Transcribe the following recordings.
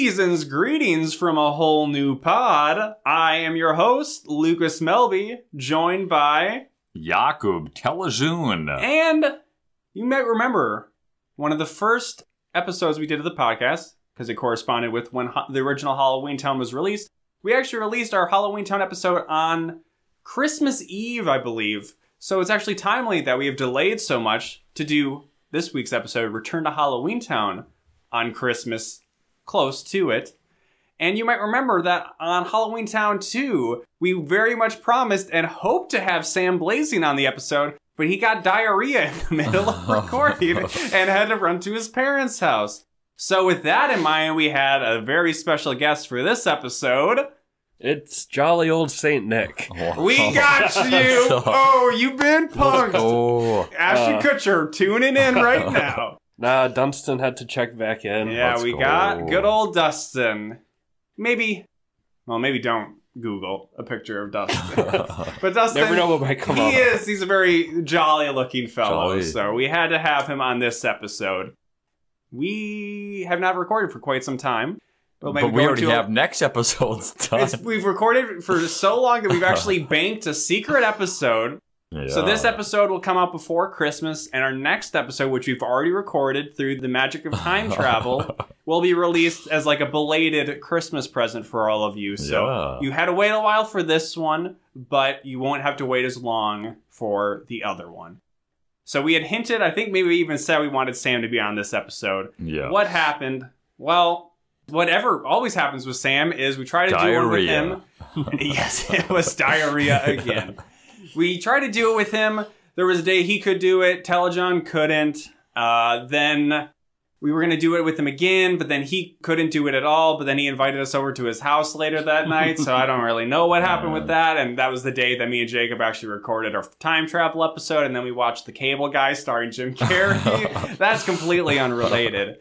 Season's greetings from a whole new pod. I am your host, Lucas Melby, joined by... Jakub Telejoon. And you might remember one of the first episodes we did of the podcast, because it corresponded with when the original Halloweentown was released. We actually released our Halloweentown episode on Christmas Eve, I believe. So it's actually timely that we have delayed so much to do this week's episode, Return to Halloweentown, on Christmas, close to it. And you might remember that on Halloweentown 2, we very much promised and hoped to have Sam Blazing on the episode, but he got diarrhea in the middle of recording and had to run to his parents' house. So with that in mind, we had a very special guest for this episode. It's jolly old Saint Nick. We got you! Oh, you've been punked! Ashton Kutcher tuning in right now. Nah, Dunstan had to check back in. Yeah, we got good old Dustin. Maybe don't Google a picture of Dustin. But Dustin, never know what might come up. He's a very jolly-looking fellow, so we had to have him on this episode. We have not recorded for quite some time. But we already have next episode's done. We've recorded for so long that we've actually banked a secret episode. Yeah. So this episode will come out before Christmas, and our next episode, which we've already recorded through the magic of time travel, will be released as like a belated Christmas present for all of you. So you had to wait a while for this one, but you won't have to wait as long for the other one. So we had hinted, I think maybe we even said we wanted Sam to be on this episode. Yeah. What happened? Well, whatever always happens with Sam is we try to do it with him. Yes, it was diarrhea again. We tried to do it with him. There was a day he could do it. Telejohn couldn't. Then we were going to do it with him again, but then he couldn't do it at all. But then he invited us over to his house later that night, so I don't really know what happened with that. And that was the day that me and Jacob actually recorded our time travel episode, and then we watched The Cable Guy starring Jim Carrey. That's completely unrelated.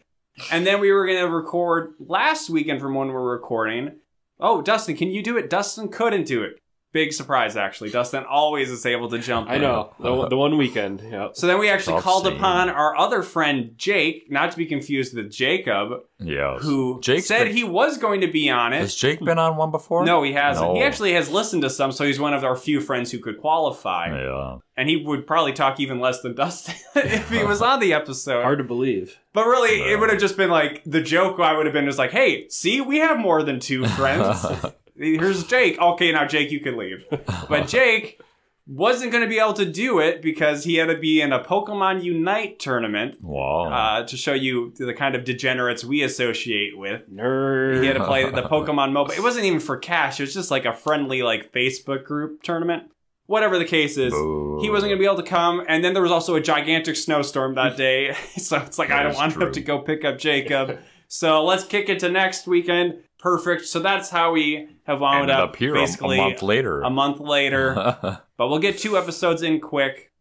And then we were going to record last weekend from when we're recording. Oh, Dustin, can you do it? Dustin couldn't do it. Big surprise, actually. Dustin always is able to jump in. I know. The one weekend. Yep. So then we actually called upon our other friend, Jake, not to be confused with Jacob, who said he was going to be on it. Has Jake been on one before? No, he hasn't. No. He actually has listened to some, so he's one of our few friends who could qualify. Yeah. And he would probably talk even less than Dustin if he was on the episode. Hard to believe. But really, it would have just been like, the joke I would have been just like, hey, see, we have more than two friends. Here's Jake. Okay, now Jake, you can leave. But Jake wasn't going to be able to do it because he had to be in a Pokemon Unite tournament. Wow. To show you the kind of degenerates we associate with. Nerd. He had to play the Pokemon mobile. It wasn't even for cash. It was just like a friendly like Facebook group tournament. Whatever the case is, he wasn't going to be able to come. And then there was also a gigantic snowstorm that day. So it's like, I don't want him to go pick up Jacob. So let's kick it to next weekend. Perfect. So that's how we have wound up here basically a month later. A month later. But we'll get 2 episodes in quick.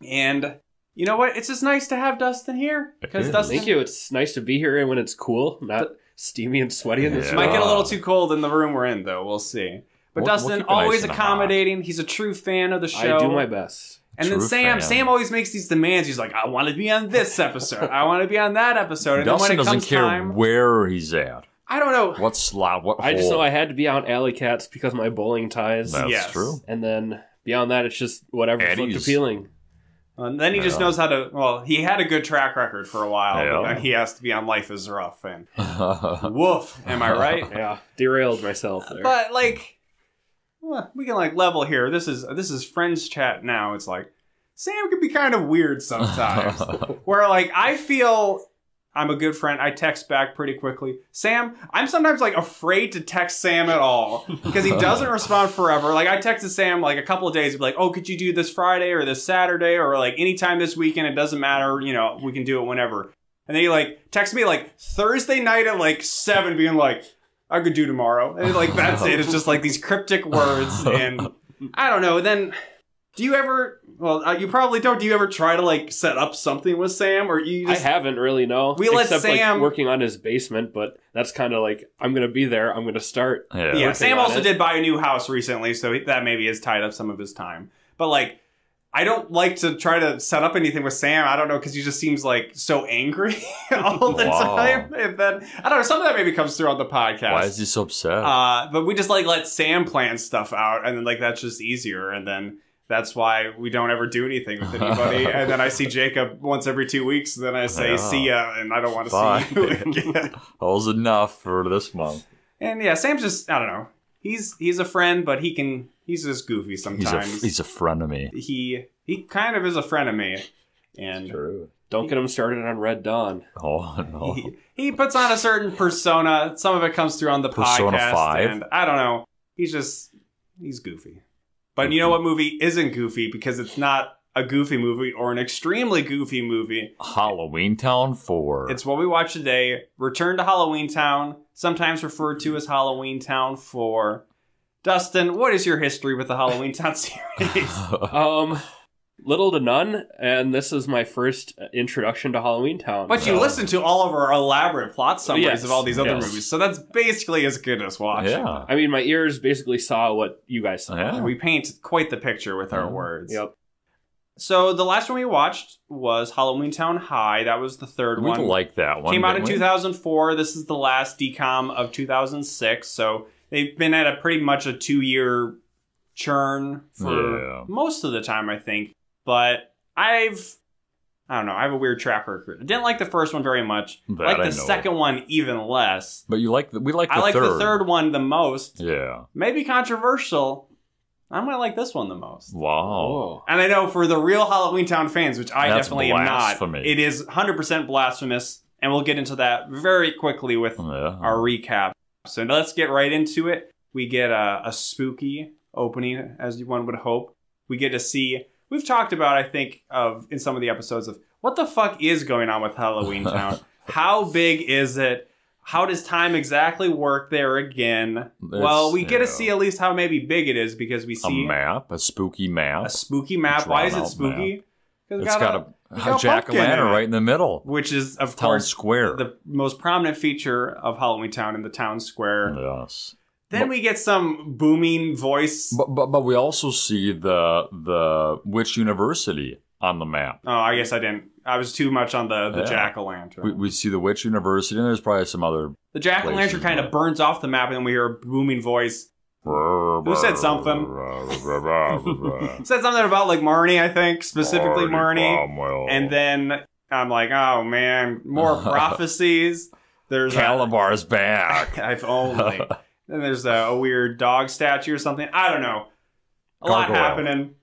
And you know what? It's just nice to have Dustin here. Because Dustin, thank you. It's nice to be here and when it's cool, not steamy and sweaty in this room. Might get a little too cold in the room we're in, though. We'll see. But Dustin, always accommodating. He's a true fan of the show. I do my best. And then Sam always makes these demands. He's like, I want to be on this episode. I want to be on that episode. And Dustin then when it doesn't care where he's at. I don't know. What slot? What hole? I just know I had to be on Alley Cats because of my bowling ties. That's true. And then beyond that, it's just whatever looked appealing. And then he just knows how to... Well, he had a good track record for a while, but then he has to be on Life is Rough. And woof. Am I right? Yeah. Derailed myself there. But, like... Well, we can, like, level here. This is friends chat now. It's like... Sam can be kind of weird sometimes. Where, like, I feel... I'm a good friend. I text back pretty quickly. Sam, I'm sometimes like afraid to text Sam at all because he doesn't respond forever. Like I texted Sam like a couple of days, he'd be like, oh, could you do this Friday or this Saturday or like anytime this weekend? It doesn't matter. You know, we can do it whenever. And then he like texts me like Thursday night at like 7 being like, I could do tomorrow. And like, that's it. It's just like these cryptic words. And I don't know. Then do you ever... Well, you probably don't. Do you ever try to, like, set up something with Sam? Or you just... I haven't really, no. We let Sam... like, working on his basement, but that's kind of like, I'm going to be there. I'm going to start. Yeah, Sam also did buy a new house recently, so that maybe has tied up some of his time. But, like, I don't like to try to set up anything with Sam. I don't know, because he just seems like so angry all the time. And then, I don't know, some of that maybe comes through on the podcast. Why is he so upset? But we just like let Sam plan stuff out, and then like that's just easier. And then that's why we don't ever do anything with anybody. And then I see Jacob once every 2 weeks, and then I say, see ya, and I don't want to see you again. That was enough for this month. And yeah, Sam's just, I don't know. He's a friend, but he's just goofy sometimes. He's a frenemy. He kind of is a frenemy. And True. Don't get him started on Red Dawn. Oh, no. He puts on a certain persona. Some of it comes through on the Persona podcast. 5? And I don't know. He's goofy. But you know what movie isn't goofy? Because it's not a goofy movie or an extremely goofy movie. Halloweentown 4. It's what we watched today. Return to Halloweentown, sometimes referred to as Halloweentown 4. Dustin, what is your history with the Halloweentown series? Little to none, and this is my first introduction to Halloweentown. But you listened to all of our elaborate plot summaries of all these other yes. movies, so that's basically as good as watching. Yeah. I mean, my ears basically saw what you guys saw. Yeah. We paint quite the picture with our words. Yep. So the last one we watched was Halloweentown High. That was the third We one. like that one. Came out in didn't we? 2004. This is the last DCOM of 2006. So they've been at a pretty much a 2-year churn for most of the time, I think. But I don't know, I have a weird track record. I didn't like the first one very much. I like the second one even less. But we like the third. I like the third one the most. Yeah. Maybe controversial. I'm going to like this one the most. Wow. Whoa. And I know for the real Halloweentown fans, which I That's definitely blasphemy. am not, it is 100% blasphemous. And we'll get into that very quickly with our recap. So let's get right into it. We get a spooky opening, as one would hope. We get to see... We've talked about, I think, in some of the episodes of what the fuck is going on with Halloweentown? How big is it? How does time exactly work there again? Well, we get to see at least how maybe big it is because we see a spooky map. A spooky map. Why is it spooky? It's got a jack-o'-lantern right in the middle. Which is, of town course, square. The most prominent feature of Halloweentown in the town square. Yes. Then we get some booming voice. But we also see the Witch University on the map. Oh, I guess I didn't. I was too much on the jack-o'-lantern. We see the Witch University, and there's probably some other... The jack-o'-lantern kind of burns off the map, and then we hear a booming voice. Who said something? Said something about, like, Marnie, I think. Specifically Marnie. And then I'm like, oh, man. More prophecies. There's Calabar's back. If only. Then there's a weird dog statue or something. I don't know. A lot happening.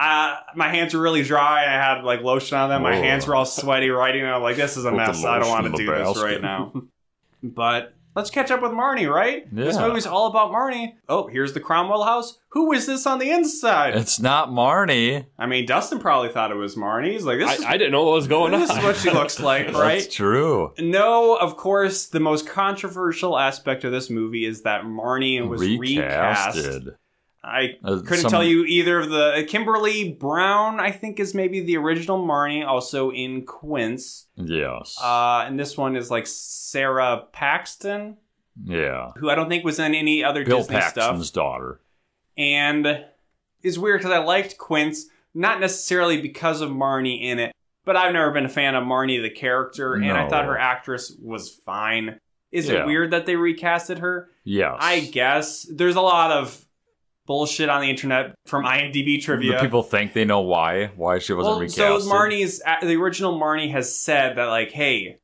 My hands were really dry. I had like lotion on them. My hands were all sweaty writing. I'm like, this is a mess. I don't want to do this right now. But let's catch up with Marnie, right? Yeah. This movie's all about Marnie. Oh, here's the Cromwell house. Who is this on the inside? It's not Marnie. I mean, Dustin probably thought it was Marnie. He's like, I didn't know what was going on. This is what she looks like, right? That's true. No, of course, the most controversial aspect of this movie is that Marnie was recast. I couldn't tell you either of the... Kimberly Brown, I think, is maybe the original Marnie, also in Quince. Yes. And this one is like Sarah Paxton. Yeah. Who I don't think was in any other Bill Disney stuff. Bill Paxton's daughter. And it's weird because I liked Quince, not necessarily because of Marnie in it, but I've never been a fan of Marnie the character, and I thought her actress was fine. Is it weird that they recasted her? Yes. I guess. There's a lot of bullshit on the internet from IMDb trivia. The people think they know why she wasn't recasted. So the original Marnie has said that, like, hey,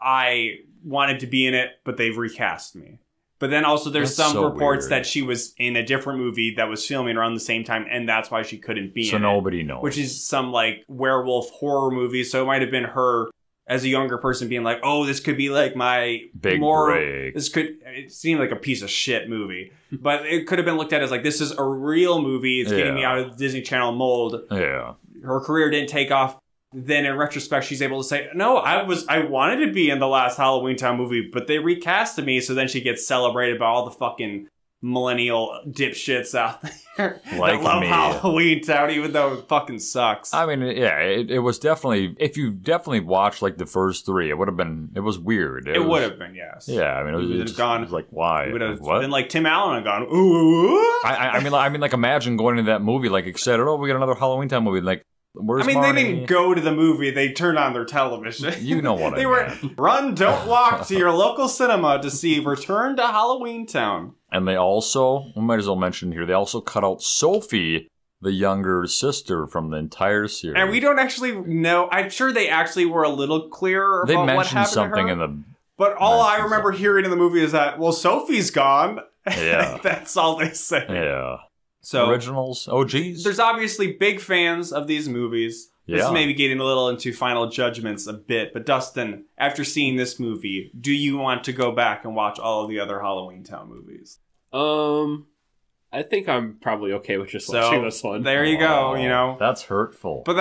I wanted to be in it, but they've recast me. But then also there's some reports that she was in a different movie that was filming around the same time, and that's why she couldn't be in it. So nobody knows. Which is some, like, werewolf horror movie, so it might have been her as a younger person being like, oh, this could be like my big break. It seemed like a piece of shit movie. But it could have been looked at as like, this is a real movie. It's getting me out of the Disney Channel mold. Yeah. Her career didn't take off. Then in retrospect, she's able to say, no, I wanted to be in the last Halloweentown movie, but they recasted me. So then she gets celebrated by all the fucking millennial dipshits out there Like that love me. Halloweentown, even though it fucking sucks. I mean, yeah, it was definitely, if you definitely watched like the first three, it was weird. It would have been, yes. Yeah, I mean, it was like, why? It would have What? been like Tim Allen and gone, ooh. I mean, like, imagine going into that movie, like, excited, oh, we got another Halloweentown movie, like, where's Marnie? They didn't go to the movie. They turned on their television. You know what They run, don't walk to your local cinema to see Return to Halloweentown. And they also, we might as well mention here, they also cut out Sophie, the younger sister from the entire series. And we don't actually know. I'm sure they actually were a little clearer They about what mentioned happened something to her. in the... But all I remember hearing in the movie is that, well, Sophie's gone. Yeah. That's all they say. Yeah. So originals, OGs. There's obviously big fans of these movies. This is maybe getting a little into final judgments a bit. But Dustin, after seeing this movie, do you want to go back and watch all of the other Halloweentown movies? I think I'm probably okay with just watching this one. There you go, you know. That's hurtful. But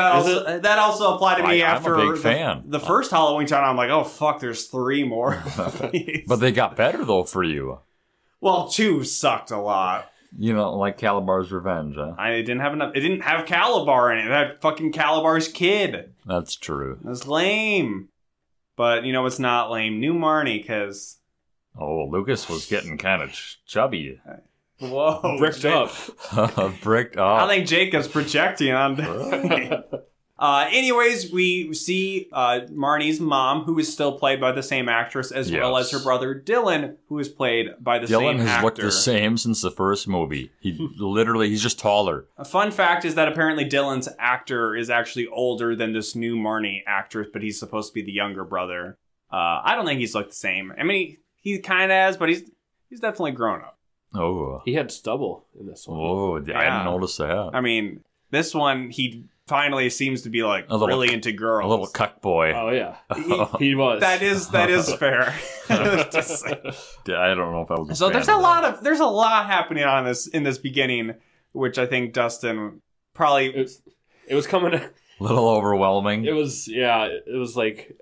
that also applied to me after I'm a big fan. The first Halloweentown. I'm like, oh fuck, there's 3 more. But they got better though for you. Well, 2 sucked a lot. You know, like Calabar's Revenge, huh? I didn't have enough. It didn't have Calabar in it. It had fucking Calabar's kid. That's true. It was lame. But you know what's not lame? New Marnie, because... Oh, Lucas was getting kind of chubby. Whoa. Bricked up. Bricked up. I think Jacob's projecting on... anyways, we see Marnie's mom, who is still played by the same actress, as well as her brother Dylan, who is played by the same actor. Dylan has looked the same since the first movie. He's just taller. A fun fact is that apparently Dylan's actor is actually older than this new Marnie actress, but he's supposed to be the younger brother. I don't think he's looked the same. I mean, he kind of has, but he's definitely grown up. Oh. He had stubble in this one. Oh, I didn't notice that. I mean, this one, he finally seems to be like really into girls. A little cuck boy. Oh yeah, he was. That is fair. I don't know if I was. So there's a lot happening on in this beginning, which I think Dustin probably it was coming. A little overwhelming. It was like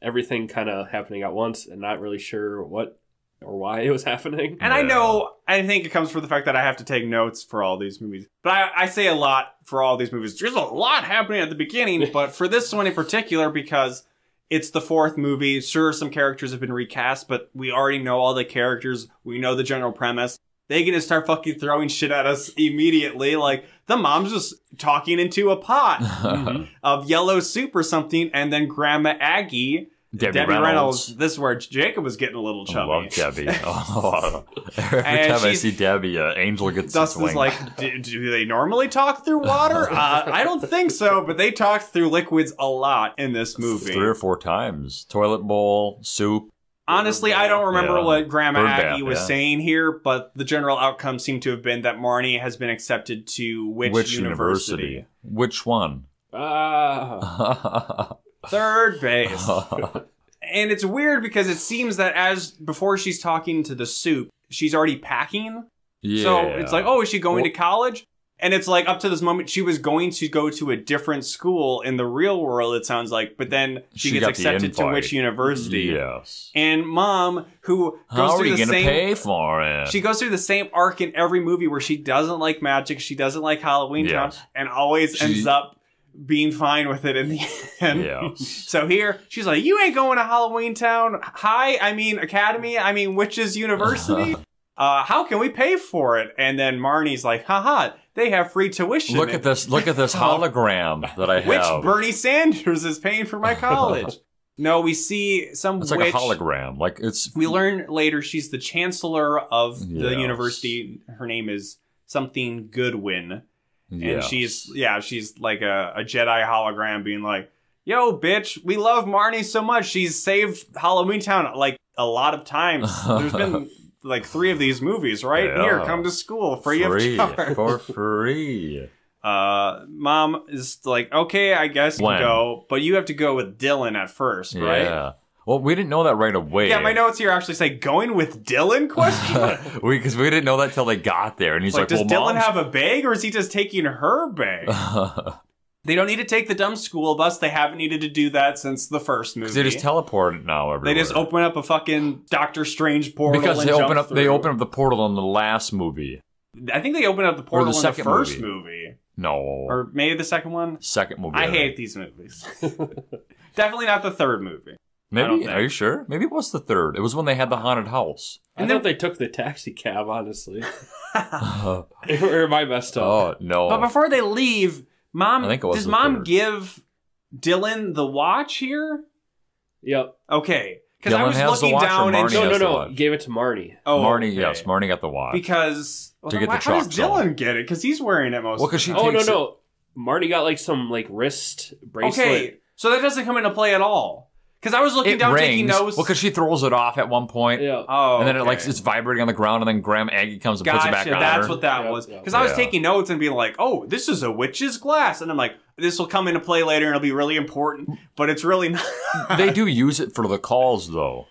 everything kind of happening at once, and not really sure what or why it was happening. And I think it comes from the fact that I have to take notes for all these movies. But I say a lot for all these movies. There's a lot happening at the beginning, but for this one in particular, because it's the 4th movie, sure, some characters have been recast, but we already know all the characters. We know the general premise. They gonna start fucking throwing shit at us immediately. Like, the mom's just talking into a pot of yellow soup or something, and then Grandma Aggie... Debbie Reynolds. This is where Jacob was getting a little chubby. I love Debbie. Every time I see Debbie, Angel gets Dustin's like, do they normally talk through water? I don't think so, but they talk through liquids a lot in this movie. 3 or 4 times. Toilet bowl, soup. Honestly, I don't remember what Grandma Aggie was saying here, but the general outcome seemed to have been that Marnie has been accepted to which university? Which one? Third base. And it's weird because it seems that before she's talking to the soup, she's already packing. Yeah. So it's like, oh, is she going to college? And it's like, up to this moment, she was going to go to a different school in the real world, it sounds like. But then she gets accepted to which university? Yes. And Mom, who goes through the same... How are you going to pay for it? She goes through the same arc in every movie where she doesn't like magic, she doesn't like Halloweentown, and always ends up being fine with it in the end. Yeah. So here, she's like, you ain't going to Halloweentown Academy, Witches University? How can we pay for it? And then Marnie's like, haha, they have free tuition. Look at this hologram that I have. Which Bernie Sanders is paying for my college. No, we see some It's like a hologram. We learn later she's the chancellor of the university. Her name is something Goodwin. And she's like a Jedi hologram being like, yo, bitch, we love Marnie so much. She's saved Halloweentown like a lot of times. There's been like 3 of these movies, right? Yeah. Here, come to school free of charge. For free. Mom is like, okay, I guess you go, but you have to go with Dylan at first, right? Yeah. Well, we didn't know that right away. Yeah, my notes here actually say going with Dylan? Because we didn't know that till they got there, and he's like, does Dylan have a bag, or is he just taking her bag? They don't need to take the dumb school bus. They haven't needed to do that since the first movie. They just teleport now everywhere. They just open up a fucking Doctor Strange portal because and they jump open up. through. They open up the portal in the last movie. I think they opened up the portal in the first movie. movie. No. Or maybe the second one? Second movie. I hate these movies. Definitely not the third movie. Maybe? Are you sure? Maybe it was the third. It was when they had the haunted house. I thought they took the taxi cab, honestly. Or am I messed up? Oh, no. But before they leave, does Mom third. give Dylan the watch here? Yep. Okay. Because I Dylan was has the looking watch or down and... Marnie has the No. watch? Gave it to Marnie. Oh, Marnie, okay. yes. Marnie got the watch. Because... Well, To get the how does truck zone. Dylan get it? Because he's wearing it most of the time. Oh, no. Marnie got like some like wrist bracelet. Okay, so that doesn't come into play at all. Because I was looking It down rings. taking notes. Well, because she throws it off at one point. Yeah. Oh, And then okay. it's vibrating on the ground, and then Graham Aggie comes and puts it back on that's her. what that Yep, was. yep. Because I was Yeah. taking notes and being like, oh, this is a witch's glass. And I'm like, this will come into play later and it'll be really important. But it's really not. They do use it for the calls, though.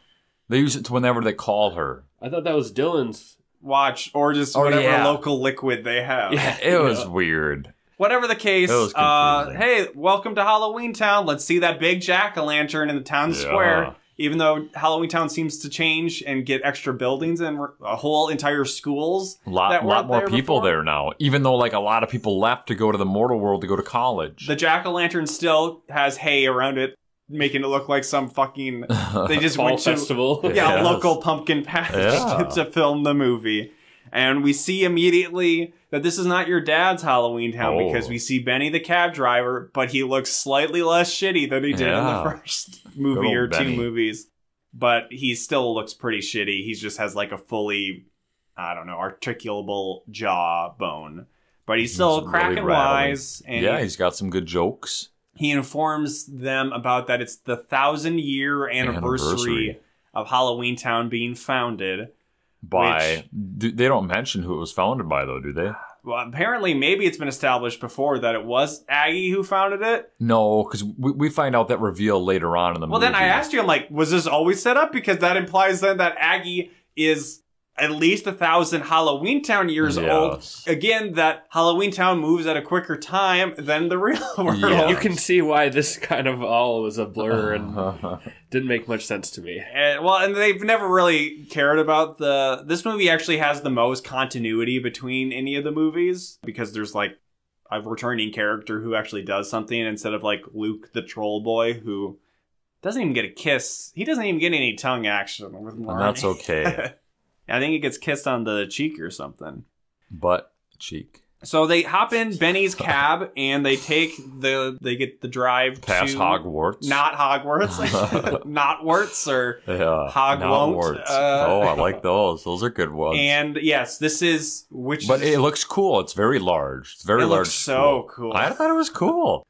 They use it to whenever they call her. I thought that was Dylan's. Watch, or just Oh, whatever yeah. local liquid they have. Yeah. It was weird. Whatever the case, It was confusing. hey, welcome to Halloweentown. Let's see that big jack-o'-lantern in the town Yeah. square. Even though Halloweentown seems to change and get extra buildings and a whole entire schools. A lot more people there now. Even though like a lot of people left to go to the mortal world to go to college. The jack-o'-lantern still has hay around it, making it look like some fucking... They just Fall went to... festival. Yeah, Yes. local pumpkin patch Yeah. to film the movie. And we see immediately that this is not your dad's Halloweentown because we see Benny the cab driver, but he looks slightly less shitty than he did in the first movie Good or old two Benny. movies. But he still looks pretty shitty. He just has like a fully, I don't know, articulable jawbone. But he's still He's cracking really rattling. wise. And Yeah, he's got some good jokes. he informs them about that it's the 1,000-year anniversary of Halloweentown being founded. They don't mention who it was founded by, though, do they? Well, apparently, maybe it's been established before that it was Aggie who founded it. No, because we find out that reveal later on in the movie. Well, then I asked you, I'm like, was this always set up? Because that implies then that Aggie is at least 1,000 Halloweentown years old. Yes. Again, that Halloweentown moves at a quicker time than the real world. Yeah. You can see why this kind of all was a blur and didn't make much sense to me. And they've never really cared about this movie actually has the most continuity between any of the movies because there's like a returning character who actually does something instead of like Luke the troll boy who doesn't even get a kiss. He doesn't even get any tongue action with Marnie. And that's okay. I think he gets kissed on the cheek or something. Butt cheek. So they hop in Benny's cab and they get the drive Past to Hogwarts. Not Hogwarts. Not Warts or Yeah. Hog not won't. warts. I like those. Those are good ones. And yes, this is But it looks cool. It's very large. It's very It large. looks so cool. I thought it was cool.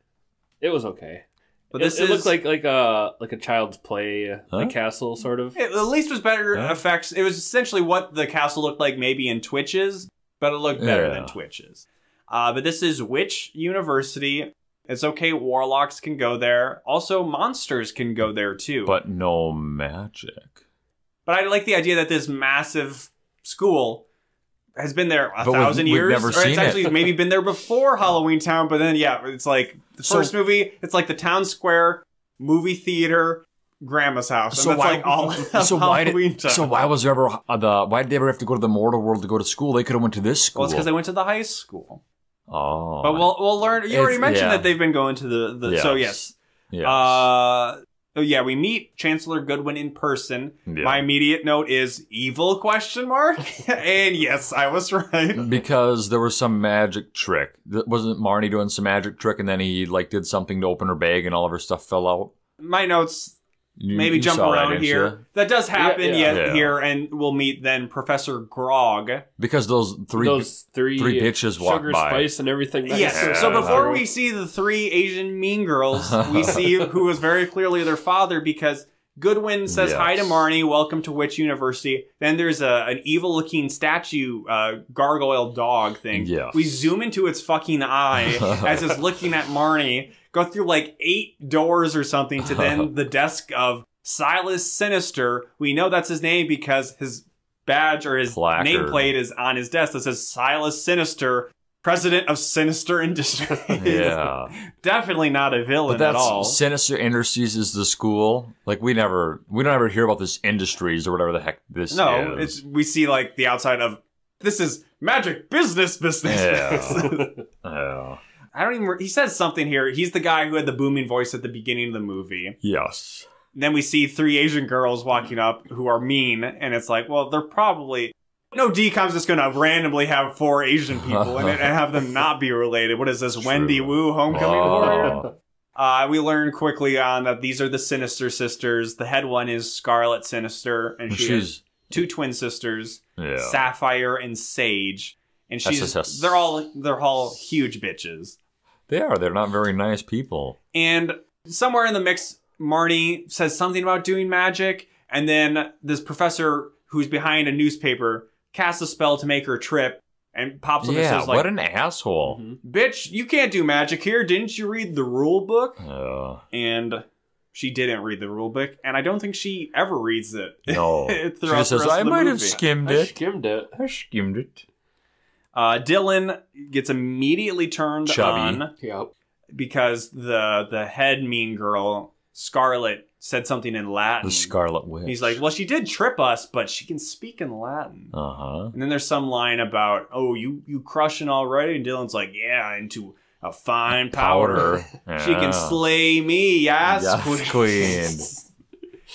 It was okay. But It this looked like a child's play, like castle sort of. It at least was better effects. It was essentially what the castle looked like maybe in Twitches, but it looked better than Twitches. But this is Witch University. It's okay, warlocks can go there. Also, monsters can go there too. But no magic. But I like the idea that this massive school has been there a But 1,000 we've years. never Or seen it's actually it. maybe been there before Halloweentown, but then it's like the first movie, it's like the town square, movie theater, grandma's house. And that's like all of Halloweentown. So why was there ever why did they ever have to go to the mortal world to go to school? They could have went to this school. Well, it's because they went to the high school. Oh. But we'll learn. You already mentioned yeah. that they've been going to the so yes. Yes. We meet Chancellor Goodwin in person. Yeah. My immediate note is evil ? And yes, I was right. Because there was some magic trick. Wasn't Marnie doing some magic trick and then he did something to open her bag and all of her stuff fell out? My notes maybe You jump saw that, around didn't here. you? That does happen Yeah. here, and we'll meet then Professor Grog. Because those three bitches walked sugar, by. spice, and everything. Yes. So before we see the three Asian mean girls, we see who is very clearly their father because Goodwin says hi to Marnie, welcome to Witch University. Then there's an evil-looking statue, gargoyle dog thing. Yes. We zoom into its fucking eye as it's looking at Marnie, go through like 8 doors or something to then the desk of Silas Sinister. We know that's his name because his badge or his Placard. nameplate is on his desk that says Silas Sinister, president of Sinister Industries. Yeah. Definitely not a villain But at all. Sinister Industries is the school. Like, we don't ever hear about this Industries or whatever the heck this is. We see, like, the outside of, this is magic business. Yeah. Yeah. I don't even, he says something here. He's the guy who had the booming voice at the beginning of the movie. Yes. Then we see 3 Asian girls walking up who are mean, and it's like, well, they're probably... No DCOM's just gonna randomly have 4 Asian people in it and have them not be related. What is this, True. Wendy Wu Homecoming Warrior? We learn quickly on that these are the Sinister sisters. The head one is Scarlet Sinister, and she has 2 twin sisters, Sapphire and Sage. And they're all huge bitches. They are. They're not very nice people. And somewhere in the mix, Marnie says something about doing magic, and then this professor who's behind a newspaper casts a spell to make her trip, and pops up and says, like, what an asshole. Bitch, you can't do magic here. Didn't you read the rule book? And she didn't read the rule book, and I don't think she ever reads it. No. She just says, I might have skimmed it. I skimmed it. Dylan gets immediately turned on. Yep. Because the head mean girl, Scarlet, said something in Latin. The Scarlet Witch. And he's like, well, she did trip us, but she can speak in Latin. And then there's some line about, oh, you crushing already? And Dylan's like, yeah, into a fine powder. She can slay me, yes, queen.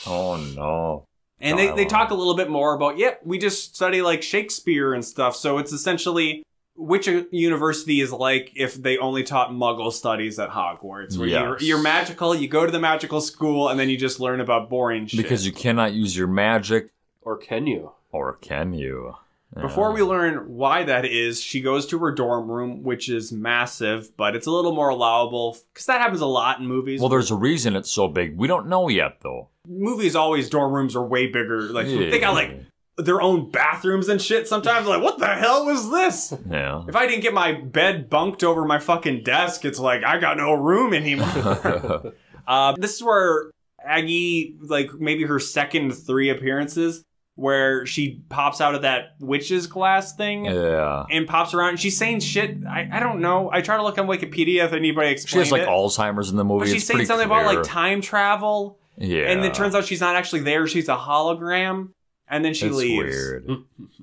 Oh, no. And they talk a little bit more about, we just study, like, Shakespeare and stuff. So it's essentially which a university is like if they only taught Muggle studies at Hogwarts. Where you're magical, you go to the magical school, and then you just learn about boring shit. Because you cannot use your magic. Or can you? Yeah. Before we learn why that is, she goes to her dorm room, which is massive, but it's a little more allowable, because that happens a lot in movies. Well, there's a reason it's so big. We don't know yet, though. Movies always, dorm rooms are way bigger. Like, they got, like, their own bathrooms and shit sometimes. Like, what the hell was this? Yeah. If I didn't get my bed bunked over my fucking desk, it's like, I got no room anymore. This is where Aggie, like, maybe her second 3 appearances, where she pops out of that witch's glass thing and pops around. And she's saying shit. I don't know. I try to look on Wikipedia if anybody explains it. She has, like, Alzheimer's in the movie. But she's saying something about, like, time travel. Yeah. And it turns out she's not actually there. She's a hologram. And then she leaves. Weird.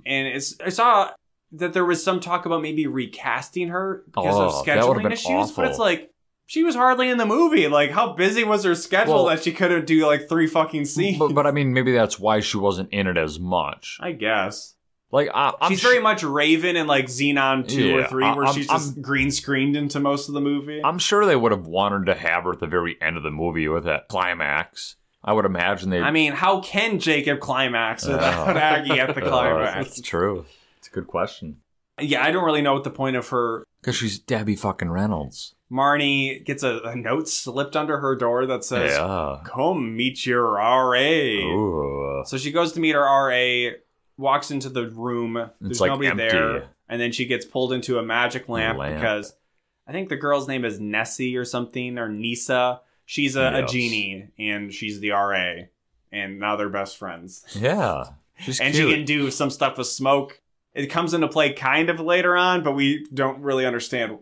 And I saw that there was some talk about maybe recasting her because of scheduling issues. Awful. But it's like, she was hardly in the movie. Like, how busy was her schedule that she couldn't do, like, 3 fucking scenes? But I mean, maybe that's why she wasn't in it as much. I guess. Like, she's very much Raven in, like, Xenon 2 or 3, where she's just green screened into most of the movie. I'm sure they would have wanted to have her at the very end of the movie with that climax. I would imagine they... I mean, how can Jacob climax without Aggie at the climax? That's true. It's a good question. Yeah, I don't really know what the point of her... Because she's Debbie fucking Reynolds. Marnie gets a note slipped under her door that says, come meet your RA. Ooh. So she goes to meet her RA, walks into the room. There's like nobody empty there. And then she gets pulled into a magic lamp because I think the girl's name is Nessie or something, or Nisa. She's a genie, and she's the RA. And now they're best friends. Yeah. She's and cute. She can do some stuff with smoke. It comes into play kind of later on, but we don't really understand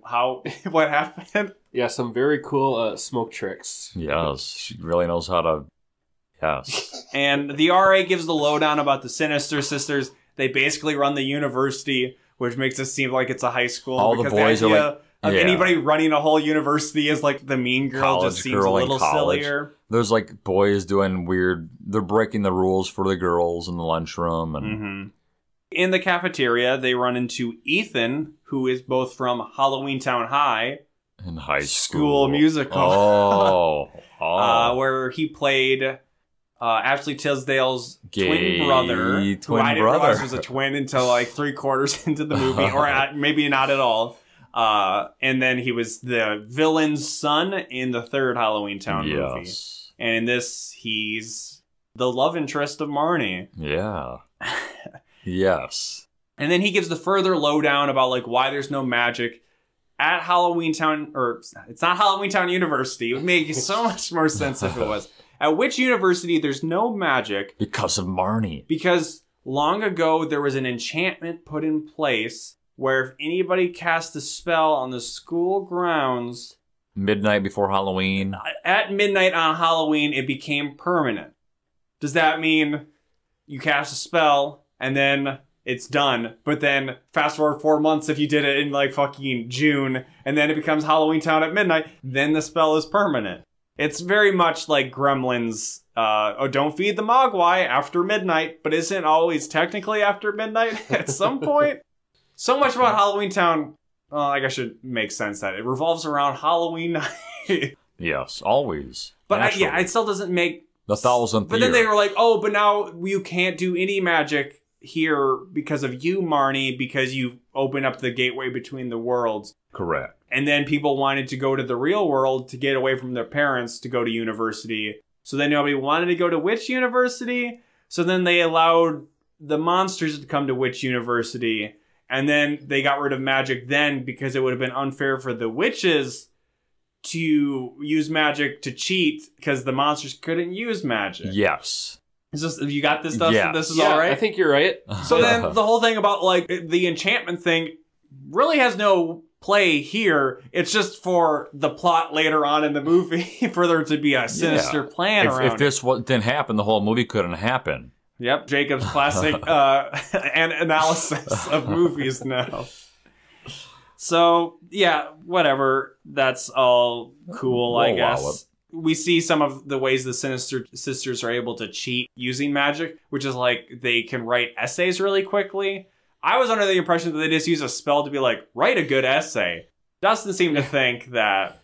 what happened. Yeah, some very cool smoke tricks. Yes, she really knows how to... Yes. And the RA gives the lowdown about the Sinister Sisters. They basically run the university, which makes it seem like it's a high school. All the boys are like... anybody running a whole university is like the mean girl. College just seems girl a little sillier. There's like boys doing weird... They're breaking the rules for the girls in the lunchroom. And in the cafeteria, they run into Ethan, who is both from Halloweentown High. In high school. Musical. Where he played... Ashley Tisdale's twin brother, who I didn't realize was a twin until like 3/4 into the movie, or maybe not at all. And then he was the villain's son in the 3rd Halloweentown movie. And in this, he's the love interest of Marnie. Yeah. Yes. And then he gives the further lowdown about like why there's no magic at Halloweentown, or it's not Halloweentown University. It would make so much more sense if it was. At which university there's no magic. Because of Marnie. Because long ago there was an enchantment put in place where if anybody cast a spell on the school grounds midnight before Halloween, at midnight on Halloween, it became permanent. Does that mean you cast a spell and then it's done, but then fast forward 4 months if you did it in like fucking June, and then it becomes Halloweentown at midnight, then the spell is permanent? It's very much like Gremlins, don't feed the Mogwai after midnight, but isn't it always technically after midnight at some point? So much about Halloweentown, I guess should make sense that it revolves around Halloween night. yes, always. But it still doesn't make the 1000th But year. then they were like, oh, but now you can't do any magic here because of you, Marnie, because you open up the gateway between the worlds. Correct. And then people wanted to go to the real world to get away from their parents to go to university. So then nobody wanted to go to which university? So then they allowed the monsters to come to which university. And then they got rid of magic then because it would have been unfair for the witches to use magic to cheat because the monsters couldn't use magic. Yes. Is this, you got this, Dustin? Yeah. This is all right? I think you're right. So then the whole thing about like the enchantment thing really has no play here. It's just for the plot later on in the movie for there to be a sinister plan around if this didn't happen, the whole movie couldn't happen. Yep, Jacob's classic analysis of movies now. So, yeah, whatever. That's all cool, I guess. We see some of the ways the Sinister Sisters are able to cheat using magic, which is like they can write essays really quickly. I was under the impression that they just use a spell to be like, write a good essay. Dustin seemed to think that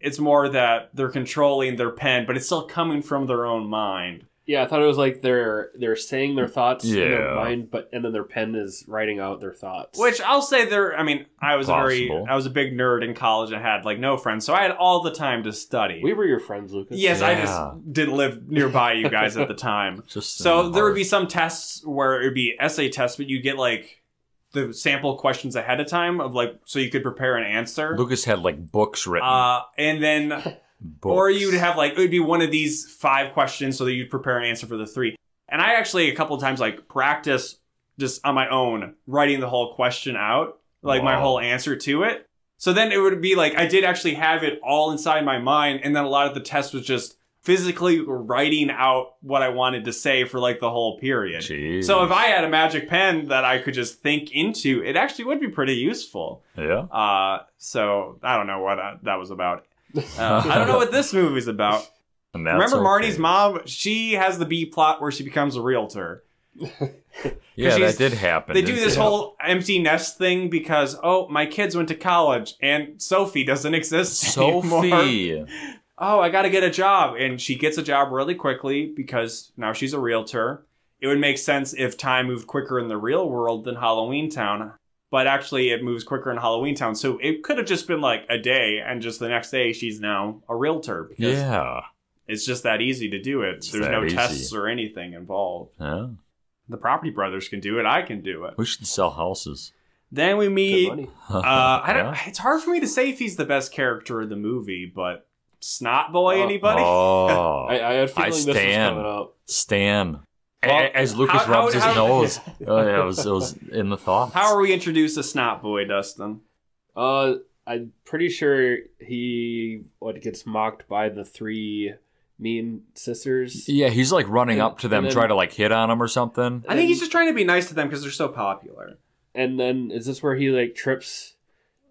it's more that they're controlling their pen, but it's still coming from their own mind. Yeah, I thought it was like they're saying their thoughts in their mind, and then their pen is writing out their thoughts. Which I'll say I was a big nerd in college and had like no friends, so I had all the time to study. We were your friends, Lucas. Yes, yeah. I just didn't live nearby you guys at the time. So there would be some tests where it would be essay tests, but you'd get like the sample questions ahead of time of like so you could prepare an answer. Lucas had like books written. And then or you'd have like, it would be one of these 5 questions so that you'd prepare an answer for the 3. And I actually a couple of times like practice just on my own writing the whole question out, like my whole answer to it. So then it would be like, I did actually have it all inside my mind. And then a lot of the test was just physically writing out what I wanted to say for like the whole period. Jeez. So if I had a magic pen that I could just think into, it actually would be pretty useful. Yeah. So I don't know what that was about. I don't know what this movie's about. Remember Marnie's mom? She has the B plot where she becomes a realtor. Yeah, that did happen. They do this whole empty nest thing because, oh, my kids went to college and Sophie doesn't exist anymore. Oh, I got to get a job. And she gets a job really quickly because now she's a realtor. It would make sense if time moved quicker in the real world than Halloweentown. But actually, it moves quicker in Halloweentown. So it could have just been like a day, and just the next day, she's now a realtor. Because it's just that easy to do it. There's no tests or anything involved. Yeah. The Property Brothers can do it. I can do it. We should sell houses. Then we meet... It's hard for me to say if he's the best character in the movie, but... Snot Boy, anybody? Oh. I had a feeling this was coming up. Stan. Well, as Lucas rubs his nose. It was in the thoughts. How are we introduced to Snot Boy, Dustin? I'm pretty sure he gets mocked by the 3 mean sisters. Yeah, he's like running up to them, trying to like hit on them or something. I think he's just trying to be nice to them because they're so popular. And then is this where he like trips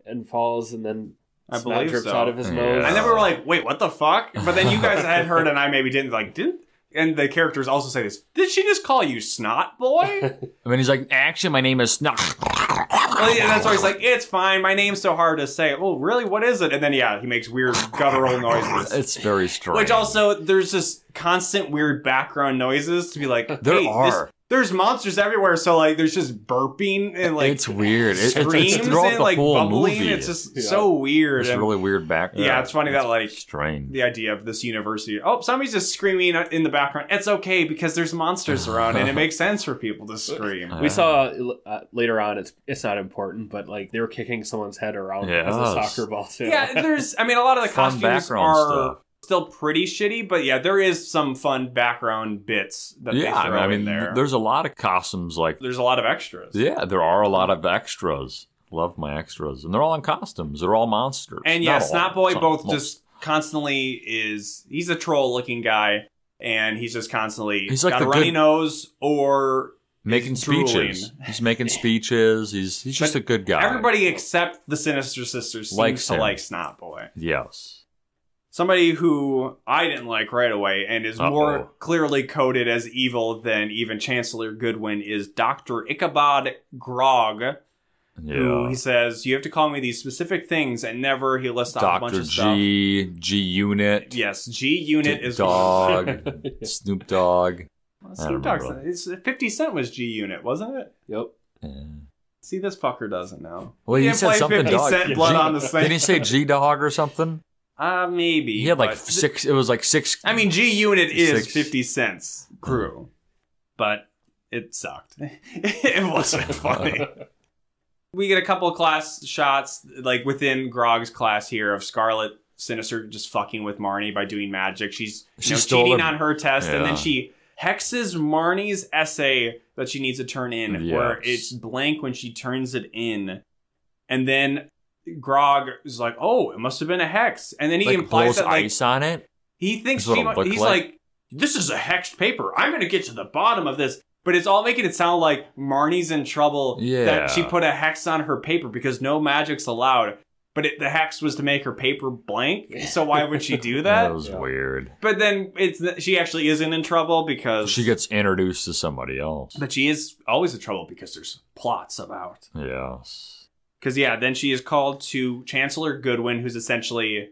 and falls and then snot drips out of his nose? And then we were like, wait, what the fuck? But then you guys had heard and I maybe didn't. And the characters also say this. Did she just call you Snot Boy? I mean, he's like, actually, my name is Snot. Well, yeah, that's why he's like, it's fine. My name's so hard to say. Oh, really? What is it? And then, he makes weird guttural noises. It's very strange. Which also, there's just constant weird background noises to be like, there's monsters everywhere. So, like, there's just burping and, like, it's weird. Screams it's throughout and, the like, whole bubbling. movie. It's just so weird. It's really weird background. Yeah, it's funny that, like, strange. The idea of this university. Oh, somebody's just screaming in the background. It's okay because there's monsters around and it makes sense for people to scream. We saw later on, it's not important, but, like, they were kicking someone's head around as a soccer ball, too. Yeah, a lot of the costumes are still pretty shitty, but there is some fun background bits that they throw in there. There's a lot of costumes, like... There's a lot of extras. Yeah, there are a lot of extras. Love my extras. And they're all in costumes. They're all monsters. And yeah, Snot Boy just constantly he's a troll looking guy, and he's just constantly got a runny nose or making speeches. He's making speeches. He's just a good guy. Everybody except the Sinister Sisters seems to like Snot Boy. Yes. Somebody who I didn't like right away and is more clearly coded as evil than even Chancellor Goodwin is Dr. Ichabod Grog. Yeah. Who he says, you have to call me these specific things, and never he lists off a bunch of stuff. G-Unit. Yes, G-Unit is... Dog. Snoop Dogg. Well, Snoop Dogg's... 50 Cent was G-Unit, wasn't it? Yep. Yeah. See, this fucker doesn't know. Well, he said something 50 Cent Blood on the Saint. Did he say G-Dog or something? Maybe. He had like 6... It was like 6... I mean, G-Unit is 50 Cent's crew. But it sucked. It wasn't funny. We get a couple of class shots, like within Grog's class here, of Scarlet Sinister just fucking with Marnie by doing magic. She's cheating on her test, and then she hexes Marnie's essay that she needs to turn in, where it's blank when she turns it in. And then Grog is like, oh, it must have been a hex. And then he implies that, like, ice on it? He thinks he's like, this is a hexed paper. I'm going to get to the bottom of this. But it's all making it sound like Marnie's in trouble that she put a hex on her paper because no magic's allowed. But the hex was to make her paper blank, so why would she do that? That was weird. But then she actually isn't in trouble because... she gets introduced to somebody else. But she is always in trouble because there's plots about. Yes. Because, then she is called to Chancellor Goodwin, who's essentially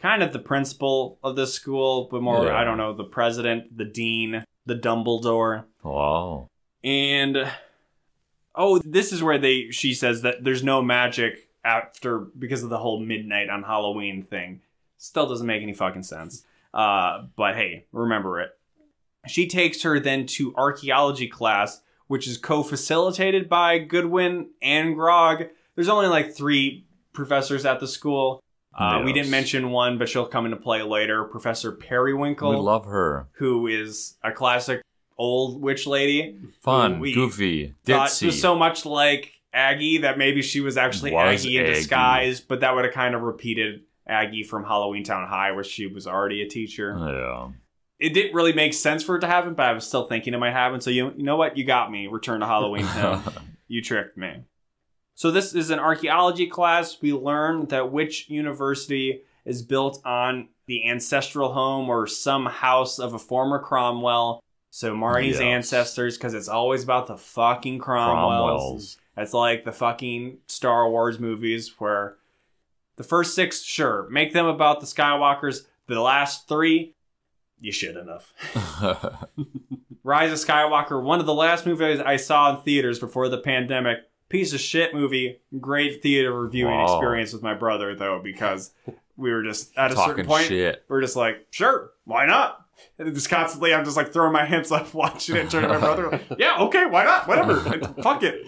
kind of the principal of this school, but more, I don't know, the president, the dean... the Dumbledore. Wow. And this is where she says that there's no magic because of the whole midnight on Halloween thing. Still doesn't make any fucking sense. But hey, remember it. She takes her then to archaeology class, which is co-facilitated by Goodwin and Grog. There's only like 3 professors at the school. We didn't mention one, but she'll come into play later. Professor Periwinkle. We love her. Who is a classic old witch lady. Fun, goofy, ditzy. She was so much like Aggie that maybe she was actually Aggie in disguise, but that would have kind of repeated Aggie from Halloweentown High, where she was already a teacher. Yeah. It didn't really make sense for it to happen, but I was still thinking it might happen. So you know what? You got me. Return to Halloweentown. You tricked me. So this is an archaeology class. We learn that which university is built on the ancestral home or some house of a former Cromwell. So Marnie's ancestors, because it's always about the fucking Cromwells. It's like the fucking Star Wars movies where the first 6, sure, make them about the Skywalkers. The last 3, you shouldn't have. Rise of Skywalker, one of the last movies I saw in theaters before the pandemic. Piece of shit movie. Great theater reviewing experience with my brother, though, because we were just at a certain point. We were just like, sure, why not? And just constantly, I'm just like throwing my hands up, watching it, turning to my brother. Like, yeah, okay, why not? Whatever. Fuck it.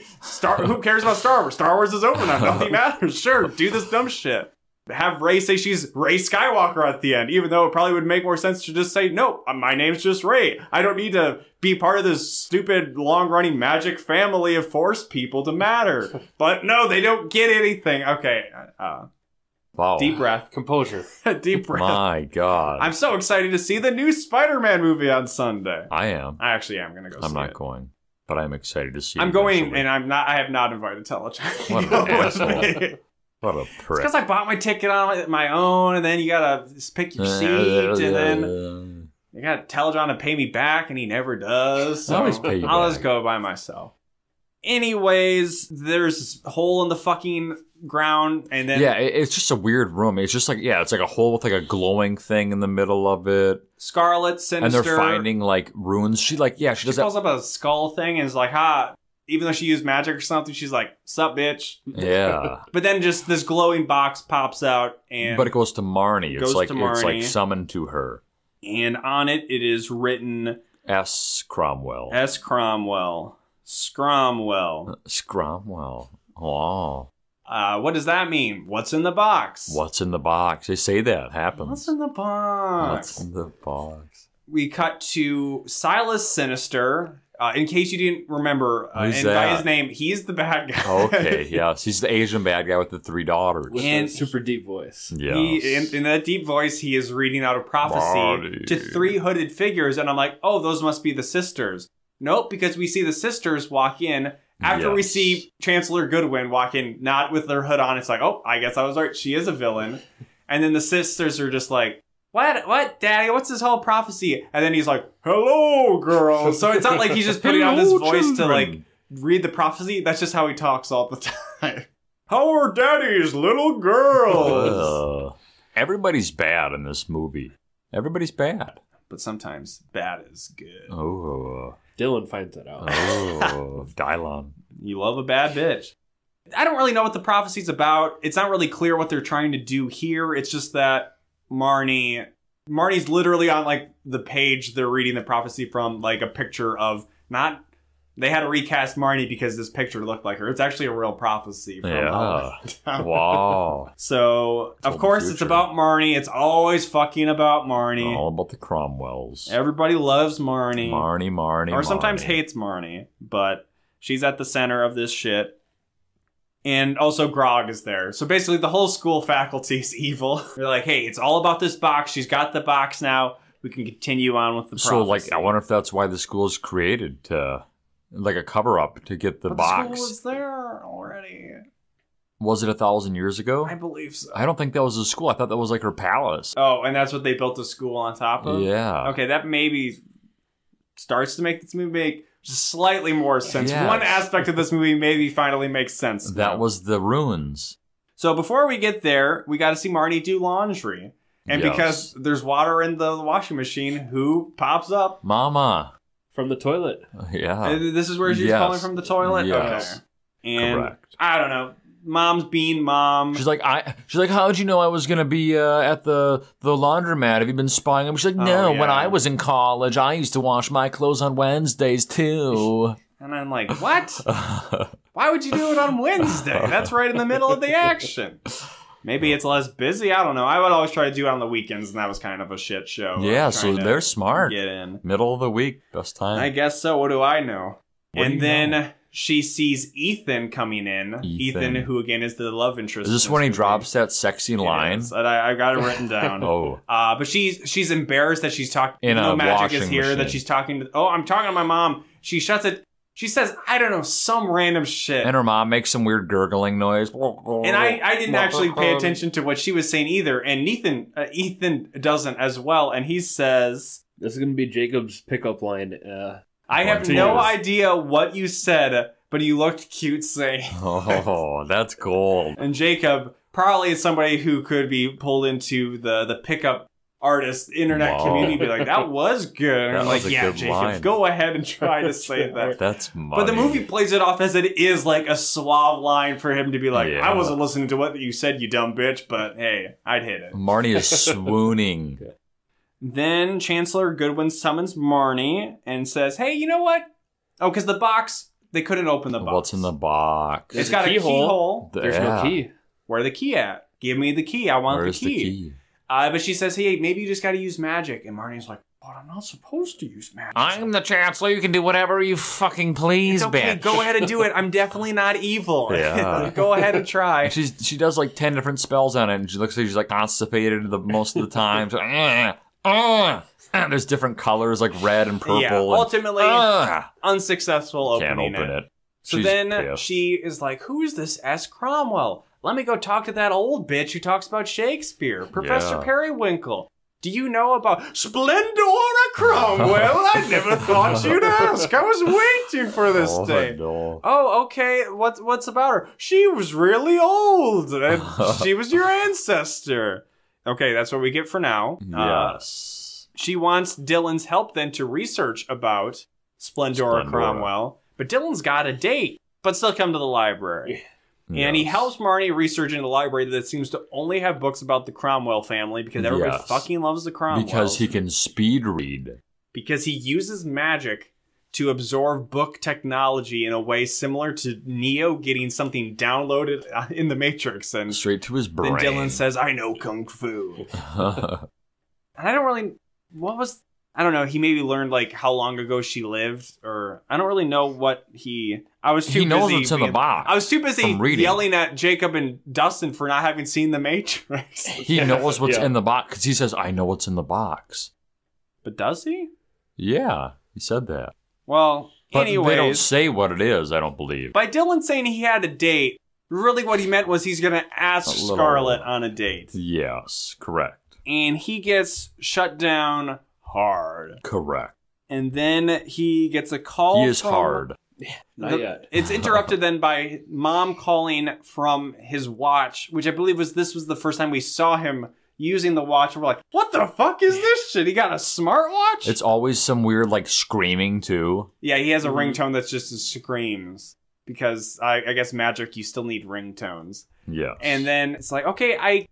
Who cares about Star Wars? Star Wars is over now. Nothing matters. Sure, do this dumb shit. Have Rey say she's Rey Skywalker at the end, even though it probably would make more sense to just say, no, my name's just Rey. I don't need to be part of this stupid, long-running magic family of Force people to matter. But no, they don't get anything. Okay. Wow. Deep breath. Composure. Deep breath. My God. I'm so excited to see the new Spider-Man movie on Sunday. I am. I actually am going to go see it. I'm not going, but I'm excited to see it. I'm going, and I have not invited Telechat. What an asshole. What a prick. It's because I bought my ticket on my own, and then you gotta pick your seat, and then you gotta tell John to pay me back, and he never does. So always pay you I'll back. just go by myself. Anyways, there's this hole in the fucking ground, and then... yeah, it's just a weird room. It's just like, it's like a hole with like a glowing thing in the middle of it. Scarlet, Sinister... and they're finding like runes. She does calls up a skull thing, and is like, ha... even though she used magic or something, she's like, sup, bitch. Yeah. But then just this glowing box pops out, and... but it goes to Marnie. It's like summoned to her. And on it, it is written... S. Cromwell. S. Cromwell. Scromwell. Scromwell. Oh. What does that mean? What's in the box? What's in the box? They say that happens. What's in the box? What's in the box? We cut to Silas Sinister, In case you didn't remember, Who's and that? by his name, he's the bad guy. Okay, yes. He's the Asian bad guy with the 3 daughters. With And a super deep voice. Yes. In that deep voice, he is reading out a prophecy Marnie. to 3 hooded figures, and I'm like, oh, those must be the sisters. Nope, because we see the sisters walk in after we Yes. see Chancellor Goodwin walk in, not with their hood on. It's like, oh, I guess I was right. She is a villain. And then the sisters are just like, what, Daddy? What's this whole prophecy? And then he's like, hello, girls. So it's not like he's just putting on this Hello, voice to children. like read the prophecy. That's just how he talks all the time. How are Daddy's little girls? Everybody's bad in this movie. Everybody's bad. But sometimes bad is good. Oh. Dylan finds that out. Oh. Dylon. You love a bad bitch. I don't really know what the prophecy's about. It's not really clear what they're trying to do here. It's just that Marnie's literally on like the page they're reading the prophecy from, like a picture of they had to recast Marnie because this picture looked like her. It's actually a real prophecy from Halloweentown. Wow. So, of course, it's about Marnie. It's always fucking about Marnie. All about the Cromwells. Everybody loves Marnie. Marnie. Or sometimes Marnie. hates Marnie, but she's at the center of this shit. And also Grog is there. So basically the whole school faculty is evil. They're like, hey, it's all about this box. She's got the box now. We can continue on with the prophecy. So, like, I wonder if that's why the school is created to, like, a cover-up to get the box. The school was there already. Was it 1,000 years ago? I believe so. I don't think that was a school. I thought that was like her palace. Oh, and that's what they built the school on top of? Yeah. Okay, that maybe starts to make this movie make just slightly more sense. Yes. One aspect of this movie maybe finally makes sense. That was the ruins. So before we get there, we got to see Marnie do laundry. And Yes. because there's water in the washing machine, who pops up? Mama. From the toilet. Yeah. This is where she's Yes. calling from the toilet? Yes. Okay. And Correct. I don't know. Mom's being mom. She's like, how'd you know I was gonna be at the laundromat? Have you been spying on me? She's like, no, yeah. when I was in college, I used to wash my clothes on Wednesdays too. And I'm like, what? Why would you do it on Wednesday? That's right in the middle of the action. Maybe it's less busy. I don't know. I would always try to do it on the weekends, and that was kind of a shit show. Yeah, so Trying to they're smart. Get in. Middle of the week, best time. I guess so. What do I know? What do And you then know? she sees Ethan coming in. Ethan, who again is the love interest. Is this in when he movie. drops that sexy line? Yes, and I got it written down. Oh. But she's embarrassed that she's talking. In No a magic is washing here. That machine. she's talking to. Oh, I'm talking to my mom. She shuts it. She says, I don't know, some random shit. And her mom makes some weird gurgling noise. And I didn't actually pay attention to what she was saying either. And Ethan doesn't as well. And he says, This is going to be Jacob's pickup line. I have to no use. idea what you said, but you looked cute saying. Oh, that's gold. And Jacob probably is somebody who could be pulled into the pickup artist internet Wow. community. Be like, that was good. And That I'm was like, a yeah, good Jacob, line. go ahead and try to say that. That's money. But the movie plays it off as it is like a suave line for him to be like, Yeah. I wasn't listening to what you said, you dumb bitch, but hey, I'd hit it. Marnie is swooning. Then Chancellor Goodwin summons Marnie and says, hey, you know what? Oh, because the box, they couldn't open the box. What's in the box? It's There's got a a keyhole. keyhole. There's Yeah. no key. Where the key at? Give me the key. I want Where's the key. But she says, hey, maybe you just got to use magic. And Marnie's like, but I'm not supposed to use magic. I'm the Chancellor. You can do whatever you fucking please, It's okay. bitch. Go ahead and do it. I'm definitely not evil. Yeah. Go ahead and try. And she does like 10 different spells on it, and she looks like she's like constipated most of the time. So, and there's different colors like red and purple. Yeah, and, ultimately, unsuccessful can't opening open it. it. So She's then pissed. she is like, who is this S. Cromwell? Let me go talk to that old bitch who talks about Shakespeare, Professor Yeah. Periwinkle. Do you know about Splendora Cromwell? I never thought you'd ask. I was waiting for this Oh, day. no. Oh, okay. What's about her? She was really old, and she was your ancestor. Okay, that's what we get for now. Yes. She wants Dylan's help then to research about Splendora Cromwell, but Dylan's got a date, but still come to the library. And he Yes. helps Marnie research in a library that seems to only have books about the Cromwell family because everybody Yes. fucking loves the Cromwells. Because he can speed read. Because he uses magic to absorb book technology in a way similar to Neo getting something downloaded in the Matrix. And Straight to his brain. then Dylan says, I know Kung Fu. And I don't really... What was I don't know, he maybe learned like how long ago she lived, or I don't really know what I was too busy. He knows what's in the box. I was too busy yelling at Jacob and Dustin for not having seen The Matrix. He knows what's in the box because he says, I know what's in the box. But does he? Yeah, he said that. Well, but anyways. They don't say what it is, I don't believe. By Dylan saying he had a date, really what he meant was he's going to ask Scarlett on a date. Yes, correct. And he gets shut down hard. Correct. And then he gets a call. He is hard. Not yet. It's interrupted then by Mom calling from his watch, which I believe was the first time we saw him using the watch. And we're like, what the fuck is this shit? He got a smartwatch? It's always some weird, like, screaming, too. Yeah, he has a ringtone that's just screams. Because I guess magic, you still need ringtones. Yeah. And then it's like, okay,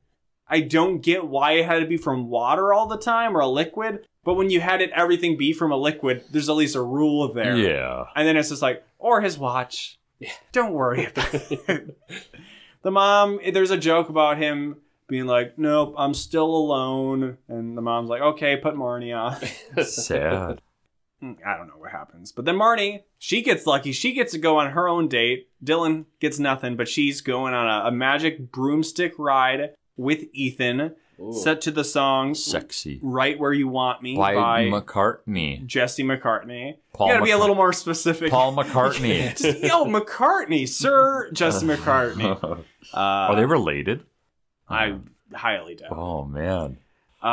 I don't get why it had to be from water all the time or a liquid. But when you had everything be from a liquid, there's at least a rule there. Yeah. And then it's just like, or his watch. Yeah. Don't worry about it. The mom, there's a joke about him being like, nope, I'm still alone. And the mom's like, okay, put Marnie on. Sad. I don't know what happens. But then Marnie, she gets lucky. She gets to go on her own date. Dylan gets nothing, but she's going on a magic broomstick ride with Ethan. Ooh. Set to the song Sexy. Right Where You Want Me by McCartney. Jesse McCartney. You gotta be a little more specific. Paul McCartney. Just, yo, McCartney, Sir Jesse McCartney. Are they related? I highly doubt. Oh, man. But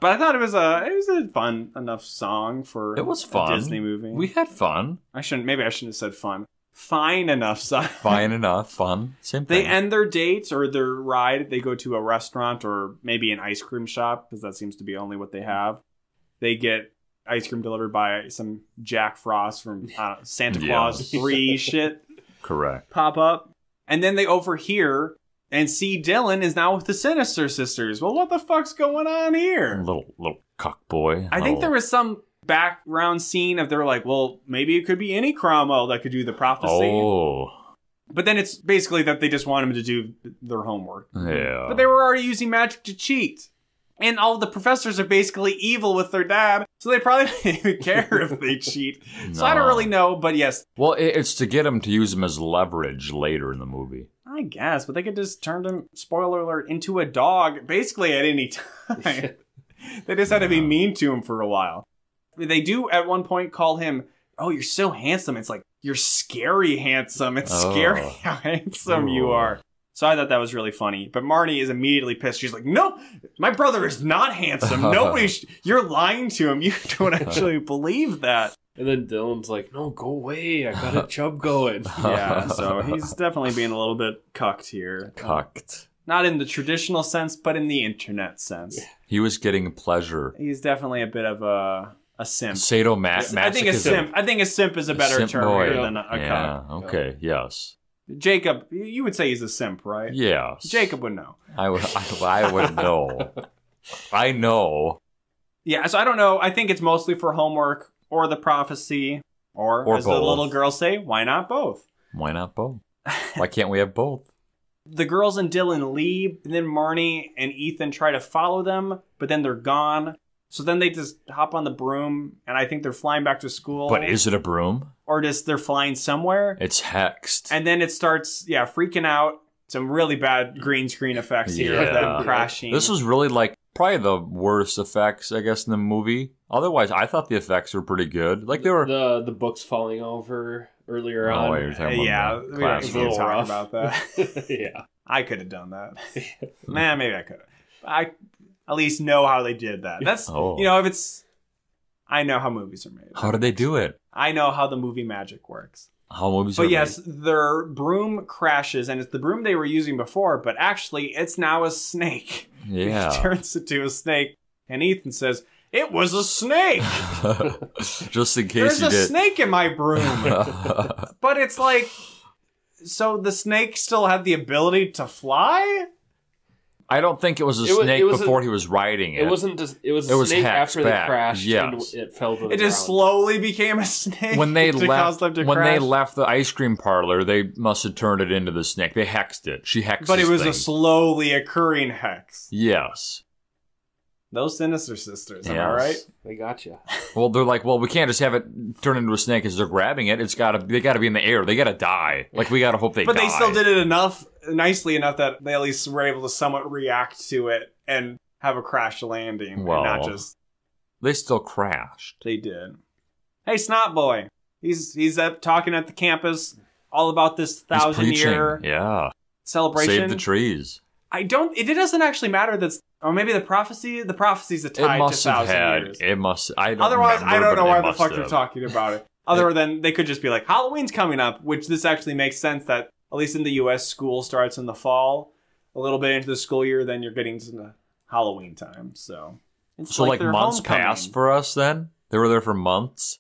I thought it was a fun enough song for a Disney movie. We had fun. Maybe I shouldn't have said fun. Fine enough song. Fine enough, fun. Same thing. They end their dates or their ride. They go to a restaurant or maybe an ice cream shop because that seems to be only what they have. They get ice cream delivered by some Jack Frost from Santa Claus 3 shit. Correct. Pop up. And then they overhear and see Dylan is now with the Sinister Sisters. Well, what the fuck's going on here? Little cock boy. I think there was some background scene of they're like, well, maybe it could be any Cromwell that could do the prophecy. Oh. But then it's basically that they just want him to do their homework. Yeah. But they were already using magic to cheat. And all the professors are basically evil with their dad, so they probably don't even care if they cheat. No. So I don't really know, but yes. Well, it's to get him to use him as leverage later in the movie. I guess, but they could just turn him, spoiler alert, into a dog basically at any time. They just had to be mean to him for a while. They do at one point call him, oh, you're so handsome. It's like, you're scary handsome. It's scary how handsome you are. So I thought that was really funny. But Marnie is immediately pissed. She's like, no, my brother is not handsome. You're lying to him. You don't actually believe that. And then Dylan's like, no, go away. I got a chub going. Yeah, so he's definitely being a little bit cucked here. Cucked. Not in the traditional sense, but in the internet sense. He was getting pleasure. He's definitely a bit of a simp. Sadomasochism. I think a simp is a better term here than a cuck. Yeah, okay, yes. Jacob, you would say he's a simp, right? Yes. Jacob would know. I would know. I know. Yeah, so I don't know. I think it's mostly for homework or the prophecy, or as both. The little girls say, why not both? Why not both? Why can't we have both? The girls and Dylan leave, and then Marnie and Ethan try to follow them, but then they're gone. So then they just hop on the broom, and I think they're flying back to school. But is it a broom? Or just they're flying somewhere. It's hexed. And then it starts, freaking out. Some really bad green screen effects here of them crashing. This was really probably the worst effects, I guess, in the movie. Otherwise, I thought the effects were pretty good. Like they were the books falling over earlier on. We didn't talk about that. Yeah, I could have done that. Man, maybe I could have. I at least know how they did that. That's if it's. I know how movies are made. How did they do it? I know how the movie magic works. How movies are made. But yes, their broom crashes, and it's the broom they were using before, but actually, it's now a snake. Yeah. It turns into a snake, and Ethan says, it was a snake! Just in case There's a snake in my broom! But it's like, so the snake still had the ability to fly? I don't think it was a snake before he was riding it. It wasn't just, it was a snake after they crashed and it fell to the ground. It just slowly became a snake. When they left the ice cream parlor, they must have turned it into the snake. They hexed it. She hexed it. But it was a slowly occurring hex. Yes. Those Sinister Sisters, am I Yes. right? They got you. Well, they're like, well, we can't just have it turn into a snake as they're grabbing it. They gotta be in the air. They gotta die. Like, we gotta hope they die. But they still did it nicely enough that they at least were able to somewhat react to it and have a crash landing. Well, and not just... They still crashed. They did. Hey, Snot Boy. He's up talking at the campus all about this 1,000-year celebration. Save the trees. It doesn't actually matter that's... Or maybe the prophecy's a tie to 1,000 years. It must. Otherwise, I don't know why the fuck they're they're talking about it. Other than they could just be like, Halloween's coming up, which this actually makes sense that, at least in the U.S., school starts in the fall. A little bit into the school year, then you're getting to the Halloween time. So it's like their months homecoming. passed for us then? They were there for months?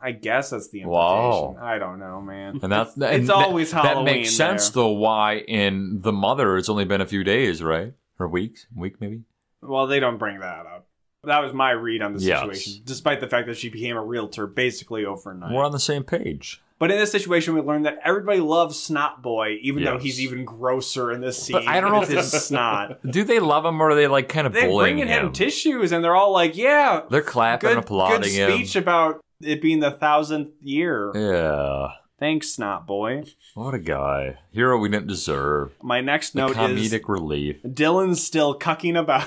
I guess that's the implication. Wow. I don't know, man. And that's It's always Halloween That makes sense, there. though, why in The Mother it's only been a few days, right? Or weeks? A week, maybe? Well, they don't bring that up. That was my read on the Yes. situation, despite the fact that she became a realtor basically overnight. We're on the same page. But in this situation, we learned that everybody loves Snot Boy, even though Yes. he's even grosser in this scene. But I don't know with his snot. Do they love him, or are they, like, kind of They're bullying bringing him him? tissues, and they're all like, yeah, They're clapping, applauding good him. speech about it being the 1,000th year. Yeah. Thanks, Snot Boy. What a guy. Hero we didn't deserve. My next note is Comedic relief. Dylan's still cucking about.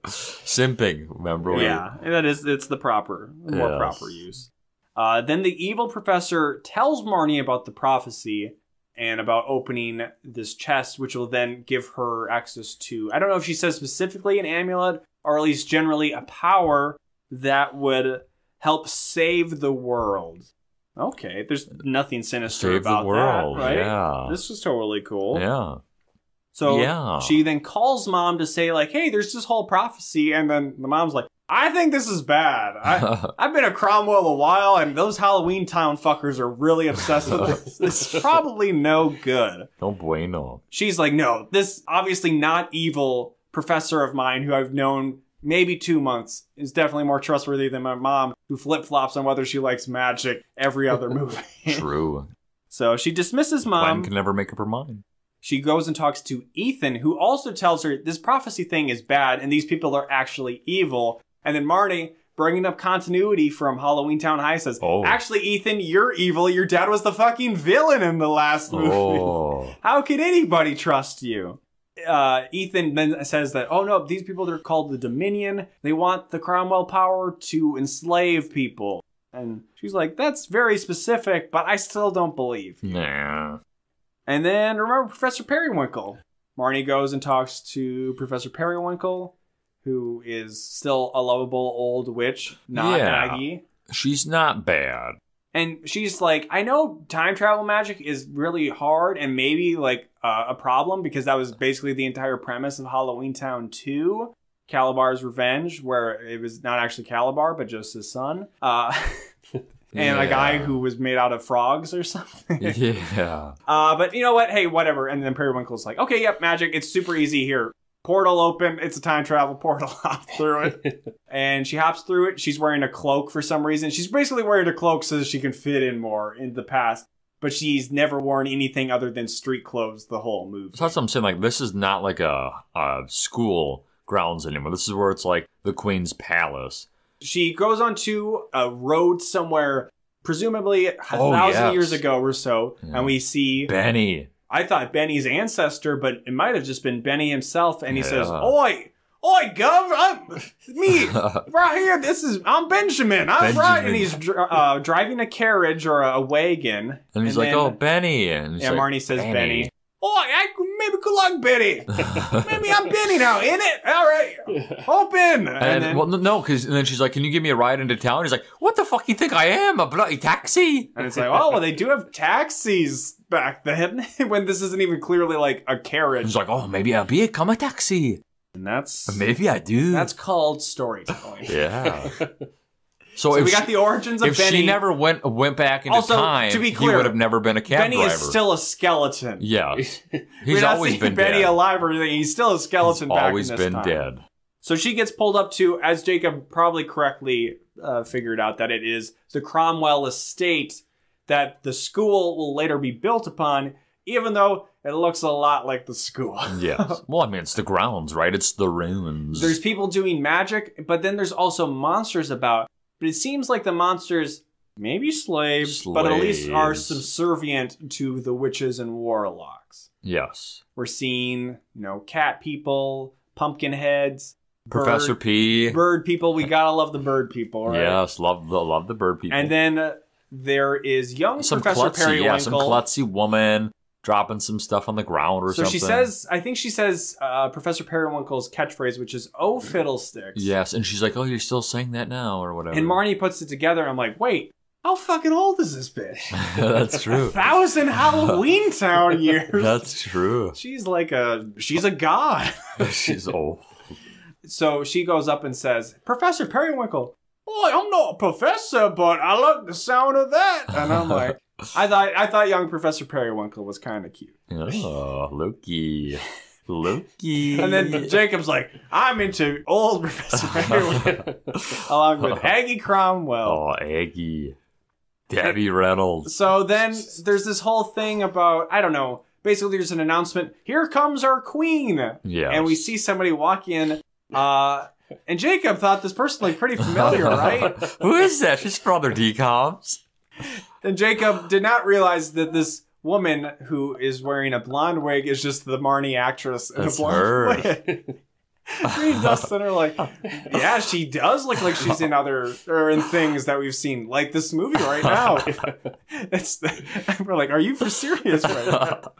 Simping, remember? Yeah, it's the more Yes. proper use. Then the evil professor tells Marnie about the prophecy and about opening this chest, which will then give her access to, I don't know if she says specifically an amulet, or at least generally a power that would help save the world. Okay, there's nothing sinister Save about the world, that, right? yeah. This is totally cool. Yeah. So Yeah. she then calls mom to say, like, hey, there's this whole prophecy, and then the mom's like, I think this is bad. I've been at Cromwell a while, and those Halloweentown fuckers are really obsessed with this. This is probably no good. No bueno. She's like, no, this obviously not evil professor of mine who I've known maybe 2 months is definitely more trustworthy than my mom, who flip-flops on whether she likes magic every other movie. True. So she dismisses mom. Gwen can never make up her mind. She goes and talks to Ethan, who also tells her this prophecy thing is bad and these people are actually evil. And then Marnie, bringing up continuity from Halloweentown High, says, actually, Ethan, you're evil. Your dad was the fucking villain in the last movie. Oh. How could anybody trust you? Ethan then says that, oh no, these people are called the Dominion. They want the Cromwell power to enslave people. And she's like, that's very specific, but I still don't believe. Nah. And then remember Professor Periwinkle. Marnie goes and talks to Professor Periwinkle, who is still a lovable old witch, not Aggie. She's not bad. And she's like, I know time travel magic is really hard and maybe like a problem because that was basically the entire premise of Halloweentown 2, Calabar's Revenge, where it was not actually Calabar, but just his son. And a guy who was made out of frogs or something. Yeah. But you know what? Hey, whatever. And then Periwinkle's like, okay, yep, magic. It's super easy here. Portal open. It's a time travel portal. Hop through it. And she hops through it. She's wearing a cloak for some reason. She's basically wearing a cloak so that she can fit in more in the past. But she's never worn anything other than street clothes the whole movie. So that's what I'm saying. Like, this is not like a school grounds anymore. This is where it's like the Queen's Palace. She goes onto a road somewhere, presumably 1,000 years ago or so, and we see Benny. I thought Benny's ancestor, but it might have just been Benny himself, and he says, Oi, Gov, I'm me, right here, I'm Benjamin, right, and he's driving a carriage or a wagon. And he's like, oh, Benny. And like, Marnie says, Benny. Maybe good luck, Benny. Maybe I'm Benny now, in it? All right. Open. And then, well, no, because then she's like, can you give me a ride into town? He's like, what the fuck you think I am? A bloody taxi? And it's like, oh, well, they do have taxis back then when this isn't even clearly like a carriage. He's like, oh, maybe I'll become a taxi. And that's... Maybe I do. That's called storytelling. Yeah. So we got the origins of Benny. If she never went back into time, to be clear, he would have never been a cab driver. Benny is still a skeleton. Yeah. He's always been Benny dead. alive or anything. He's still a skeleton back in this time. Always been dead. So she gets pulled up to, as Jacob probably correctly figured out, that it is the Cromwell estate that the school will later be built upon, even though It looks a lot like the school. Yes. Well, I mean, it's the grounds, right? It's the ruins. There's people doing magic, but then there's also monsters about. But it seems like the monsters, maybe slaves, but at least are subservient to the witches and warlocks. Yes. We're seeing, cat people, pumpkin heads, Professor P. Bird people. We gotta love the bird people, right? Yes, love the bird people. And then there is young Professor Periwinkle. Yeah, some klutzy woman dropping some stuff on the ground or something. So she says Professor Periwinkle's catchphrase, which is, "Oh, fiddlesticks." Yes, and she's like, "Oh, you're still saying that now," or whatever. And Marnie puts it together. I'm like, wait, how fucking old is this bitch? That's true. 1,000 Halloweentown years. That's true. She's a god. She's old. So she goes up and says, "Professor Periwinkle, boy, I'm not a professor, but I like the sound of that." And I'm like, I thought young Professor Periwinkle was kind of cute. Oh, Loki. Loki. And then Jacob's like, "I'm into old Professor Periwinkle." Along with Aggie Cromwell. Oh, Aggie. Debbie Reynolds. So then there's this whole thing about, I don't know, basically there's an announcement, "Here comes our queen." Yeah. And we see somebody walk in, and Jacob thought this person looked pretty familiar, right? Who is that? She's from other DCOMs. And Jacob did not realize that this woman who is wearing a blonde wig is just the Marnie actress in That's a blonde her. wig. Reed Dustin are like, yeah, she does look like she's in in things that we've seen, like this movie right now. We're like, are you for serious right now?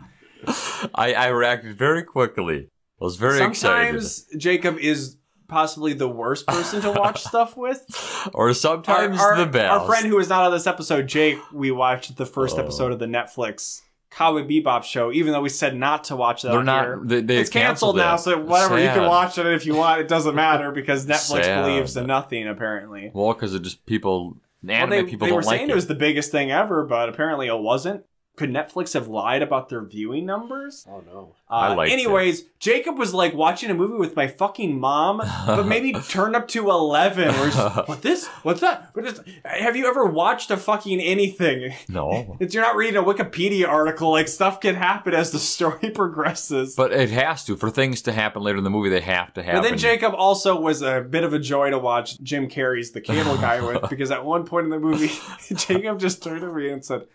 I reacted very quickly. I was very excited. Sometimes Jacob is possibly the worst person to watch stuff with. Or sometimes the best. Our friend who was not on this episode, Jake, we watched the first episode of the Netflix Cowboy Bebop show, even though we said not to watch that. They're on not. here. It's canceled now, so whatever, you can watch it if you want. It doesn't matter because Netflix believes in nothing, apparently. Well, because it just people, anime people they don't were like saying it was the biggest thing ever, but apparently it wasn't. Could Netflix have lied about their viewing numbers? Oh, no. Anyways, Jacob was like watching a movie with my fucking mom, but maybe turned up to 11. We're just, what this? What's that? What is, have you ever watched a fucking anything? No. You're not reading a Wikipedia article. Like, stuff can happen as the story progresses. But it has to. For things to happen later in the movie, they have to happen. But then Jacob also was a bit of a joy to watch Jim Carrey's The Cable Guy with, because at one point in the movie, Jacob just turned to me and said,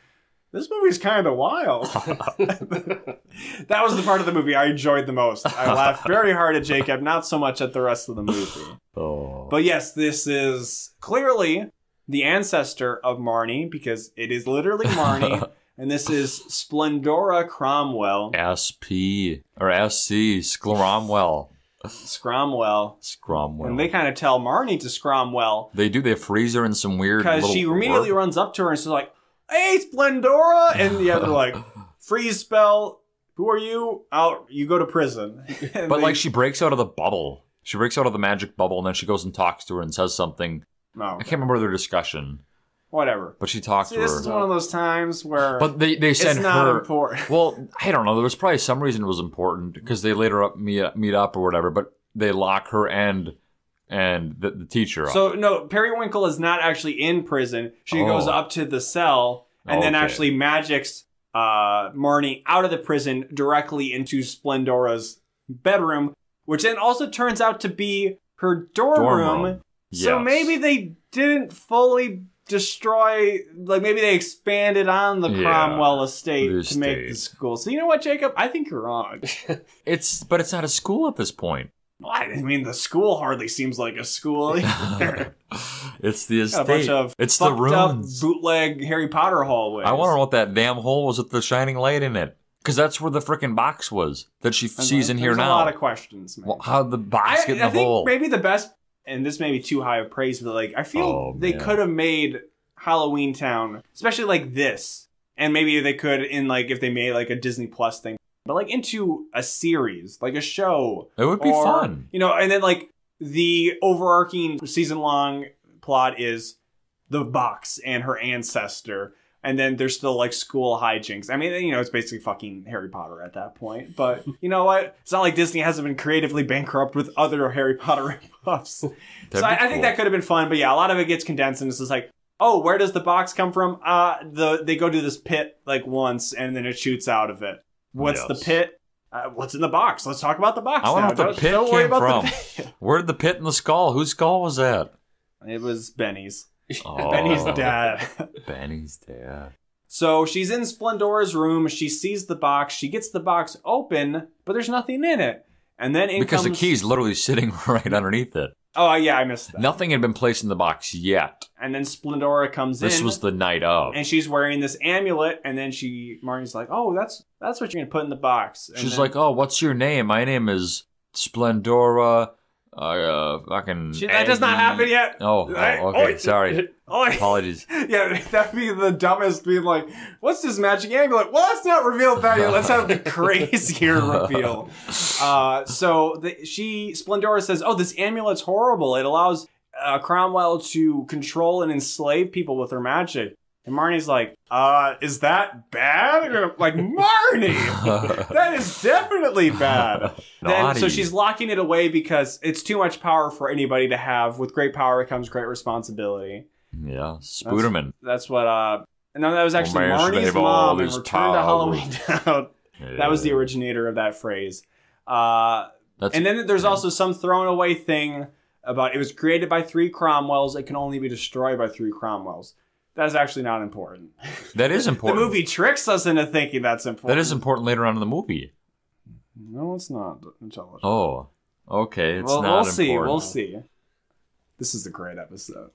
"This movie's kind of wild." That was the part of the movie I enjoyed the most. I laughed very hard at Jacob, not so much at the rest of the movie. Oh. But yes, this is clearly the ancestor of Marnie, because it is literally Marnie, and this is Splendora Cromwell. SP, or SC, Scromwell. Scromwell. And they kind of tell Marnie to Scromwell. They do. They freeze her in some weird because she immediately runs up to her and she's like, "Hey, Splendora!" And the other like, "Freeze spell. Who are you? You go to prison." But she breaks out of the bubble. She breaks out of the magic bubble, and then she goes and talks to her and says something. No, I can't remember their discussion. Whatever. But she talks to her. This is one of those times where. But they send it's not her. Important. Well, I don't know. There was probably some reason it was important because they later meet up or whatever. But they lock her and the teacher up. So, no, Periwinkle is not actually in prison. She goes up to the cell and then actually magics Marnie out of the prison directly into Splendora's bedroom, which then also turns out to be her dorm room. Yes. So maybe they didn't fully destroy, maybe they expanded on the Cromwell estate to make the school. So you know what, Jacob? I think you're wrong. But it's not a school at this point. I mean, the school hardly seems like a school either. It's the estate. A bunch of it's the ruins. Bootleg Harry Potter hallways. I wonder what that damn hole was with the shining light in it. Because that's where the frickin' box was that she sees in here now. There's a lot of questions, man. Well, how'd the box get in the hole? I think maybe the best, and this may be too high of praise, but I feel they could have made Halloweentown, especially like this, and maybe they could if they made a Disney Plus thing. But into a series, like a show. It would be fun. And then the overarching season-long plot is the box and her ancestor. And then there's still school hijinks. I mean, it's basically fucking Harry Potter at that point. But you know what? It's not like Disney hasn't been creatively bankrupt with other Harry Potter ripoffs. So I think that could have been fun. But yeah, a lot of it gets condensed and it's just oh, where does the box come from? They go to this pit once and then it shoots out of it. What's the pit? What's in the box? Let's talk about the box. I wonder what the pit came from. Where did the pit and the skull? Whose skull was that? It was Benny's. Oh, Benny's dad. Benny's dad. So she's in Splendora's room. She sees the box. She gets the box open, but there's nothing in it. And then because the key's literally sitting right underneath it. Oh, yeah, I missed that. Nothing had been placed in the box yet. And then Splendora comes in. This was the night of. And she's wearing this amulet. And then Marnie's like, oh, that's what you're going to put in the box. And she's like, oh, what's your name? My name is Splendora. That does not happen yet. Oh, okay. Sorry. Apologies. Yeah, that'd be the dumbest being like, what's this magic amulet? Well, let's not reveal that yet. Let's have the crazier reveal. So Splendora says, oh, this amulet's horrible. It allows Cromwell to control and enslave people with her magic. And Marnie's like, is that bad? And I'm like, Marnie, that is definitely bad. So she's locking it away because it's too much power for anybody to have. With great power comes great responsibility. Yeah, Spooderman. That's what, no, that was actually Marnie's mom in Return to Halloweentown. Yeah. That was the originator of that phrase. And then there's also some thrown away thing about it was created by 3 Cromwells. It can only be destroyed by 3 Cromwells. That's actually not important. That is important. The movie tricks us into thinking that's important. That is important later on in the movie. No, it's not. Oh, okay. It's not we'll see. important. We'll see. This is a great episode.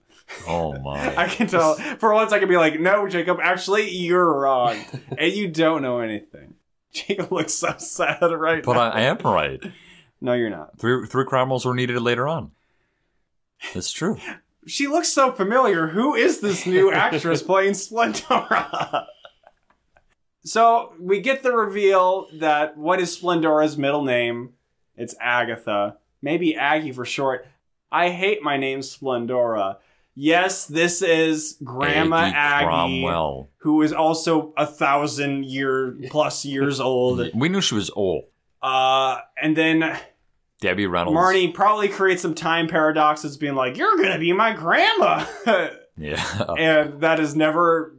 Oh, my. I can tell. For once, I can be like, no, Jacob, actually, you're wrong. And you don't know anything. Jacob looks so sad right now. But I am right. No, you're not. 3 Cromwells were needed later on. It's true. She looks so familiar. Who is this new actress playing Splendora? So we get the reveal that what is Splendora's middle name? It's Agatha. Maybe Aggie for short. I hate my name Splendora. Yes, this is Grandma Aggie, Cromwell, who is also 1,000 plus years old. We knew she was old. And then Debbie Reynolds. Marnie probably creates some time paradoxes being like, you're going to be my grandma. Yeah. And that is never,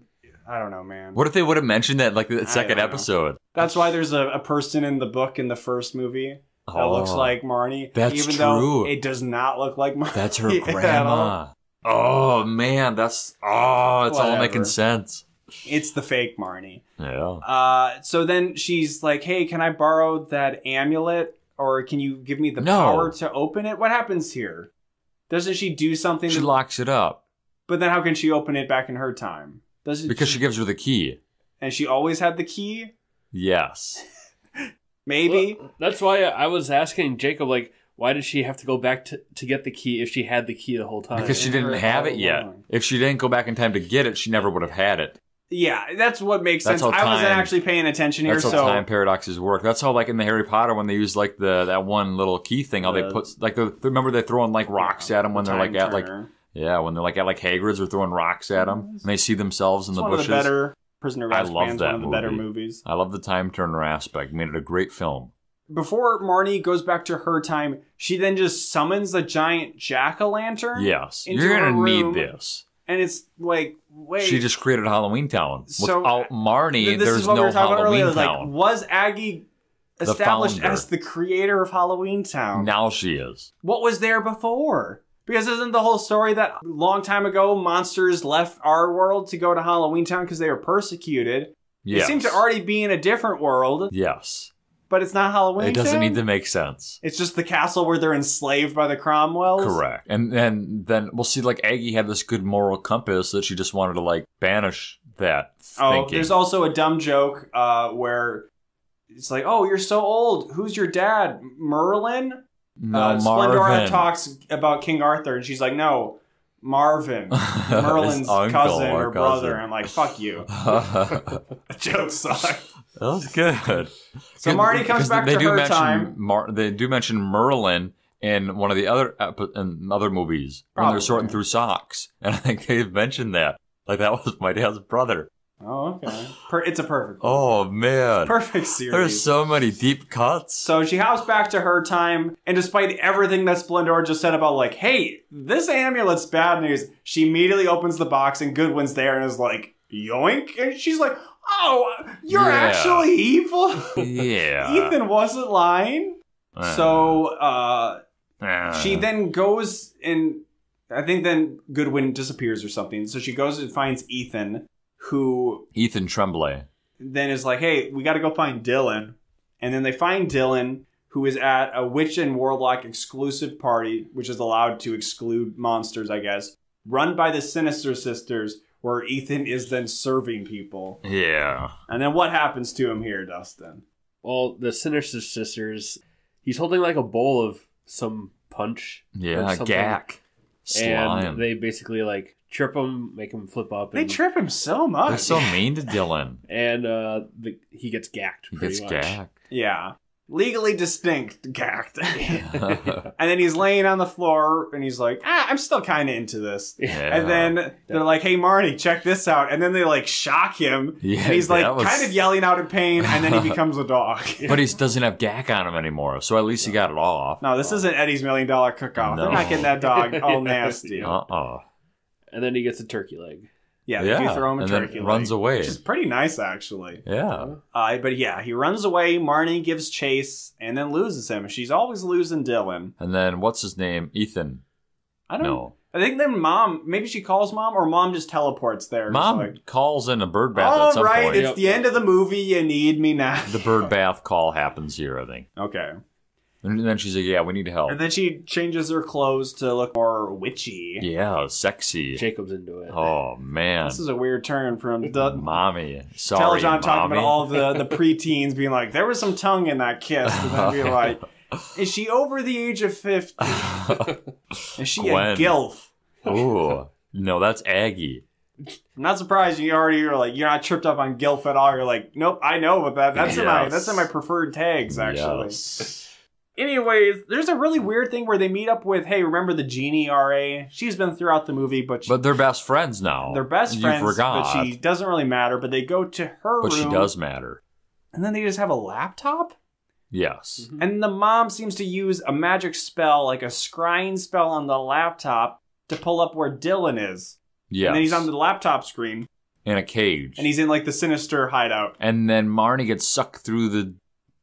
I don't know, man. What if they would have mentioned that like the second episode? That's why there's a person in the book in the first movie that looks like Marnie. That's even true. Though it does not look like Marnie. That's her grandma. Oh, man. It's all making sense. It's the fake Marnie. Yeah. So then she's like, hey, can I borrow that amulet? Or can you give me the power to open it? What happens here? Doesn't she do something? She locks it up. But then how can she open it back in her time? Because she gives her the key. And she always had the key? Yes. Maybe. Well, that's why I was asking Jacob, like, why did she have to go back to get the key if she had the key the whole time? Because she didn't have it yet. If she didn't go back in time to get it, she never would have had it. Yeah, that's what makes sense. I wasn't actually paying attention here. That's how time paradoxes work. That's how, like in the Harry Potter, when they use like that one little key thing, how they put like remember they're throwing like rocks at them when they're like at like when they're like at like Hagrid's, they're throwing rocks at them and they see themselves in the bushes. One of the better Prisoner of Azkaban. I love that one of the better movies. I love the time turner aspect. Made it a great film. Before Marnie goes back to her time, she then just summons a giant jack-o'-lantern. Yes, you're gonna need this. And it's like, wait. She just created Halloweentown. Without Marnie, there's no Halloweentown. Like, was Aggie established as the creator of Halloweentown? Now she is. What was there before? Because isn't the whole story that a long time ago, monsters left our world to go to Halloweentown because they were persecuted? Yes. It seemed to already be in a different world. Yes. But it's not Halloweentown? It doesn't need to make sense. It's just the castle where they're enslaved by the Cromwells? Correct. And then we'll see, like, Aggie had this good moral compass that she just wanted to, like, banish that thinking. There's also a dumb joke where it's like, oh, you're so old. Who's your dad? Merlin? No, Splendora talks about King Arthur, and she's like, no, Marvin. Merlin's cousin or brother. I'm like, fuck you. Joke sucks. That was good. So Marnie comes back to her time. They do mention Merlin in one of the other movies when they're sorting through socks, and I think they've mentioned that. Like that was my dad's brother. Oh, okay. It's a perfect one. Oh man, perfect series. There's so many deep cuts. So she hops back to her time, and despite everything that Splendora just said about like, hey, this amulet's bad news, she immediately opens the box, and Goodwin's there and is like, yoink, and she's like, Oh, you're actually evil? Yeah. Ethan wasn't lying. So she then goes and I think then Goodwin disappears or something. So she goes and finds Ethan, Ethan Tremblay. Then is like, hey, we got to go find Dylan. And then they find Dylan, who is at a witch and warlock exclusive party, which is allowed to exclude monsters, I guess, run by the Sinister Sisters, where Ethan is then serving people. Yeah. And then what happens to him here, Dustin? Well, the Sinister Sisters, he's holding like a bowl of some punch. Yeah, gack. Slime. And they basically like trip him, make him flip up. They trip him so much. They're so mean to Dylan. And he gets gacked pretty much. Gacked. Yeah. Legally distinct gacked. And then he's laying on the floor and he's like, I'm still kind of into this. Yeah. And then they're like, hey, Marnie, check this out. And then they like shock him. Yeah, and he's like kind of yelling out in pain. And then he becomes a dog. But he doesn't have gack on him anymore. So at least he got it off. No, this isn't Eddie's $1 Million Cook-Off. No. They're not getting that dog all nasty. And then he gets a turkey leg. Yeah, you throw him a turkey leg. Runs away. Which is pretty nice, actually. Yeah. But yeah, he runs away. Marnie gives chase and then loses him. She's always losing Dylan. And then, what's his name? Ethan. I don't know. I think then Mom, maybe she calls Mom, or Mom just teleports there. Mom calls in a bird bath at some point. It's the end of the movie. You need me now. The bird bath call happens here, I think. Okay. And then she's like, yeah, we need help. And then she changes her clothes to look more witchy. Yeah, sexy. Jacob's into it. Oh, man. This is a weird turn from the... Mommy. Sorry, Telejohn talking Mommy. about all the preteens being like, there was some tongue in that kiss. And then being like, is she over the age of 50? Is she a gilf? Ooh. No, that's Aggie. I'm not surprised you already are like, you're not tripped up on gilf at all. You're like, nope, I know what that's in my preferred tags, actually. Yes. Anyways, there's a really weird thing where they meet up with, hey, remember the genie RA? She's been throughout the movie, but they're best friends now. They're best friends, you forgot. but she doesn't really matter. But they go to her room. But she does matter. And then they just have a laptop? Yes. Mm-hmm. And the mom seems to use a magic spell, like a scrying spell on the laptop to pull up where Dylan is. Yes. And then he's on the laptop screen. In a cage. And he's in like the Sinister hideout. And then Marnie gets sucked through the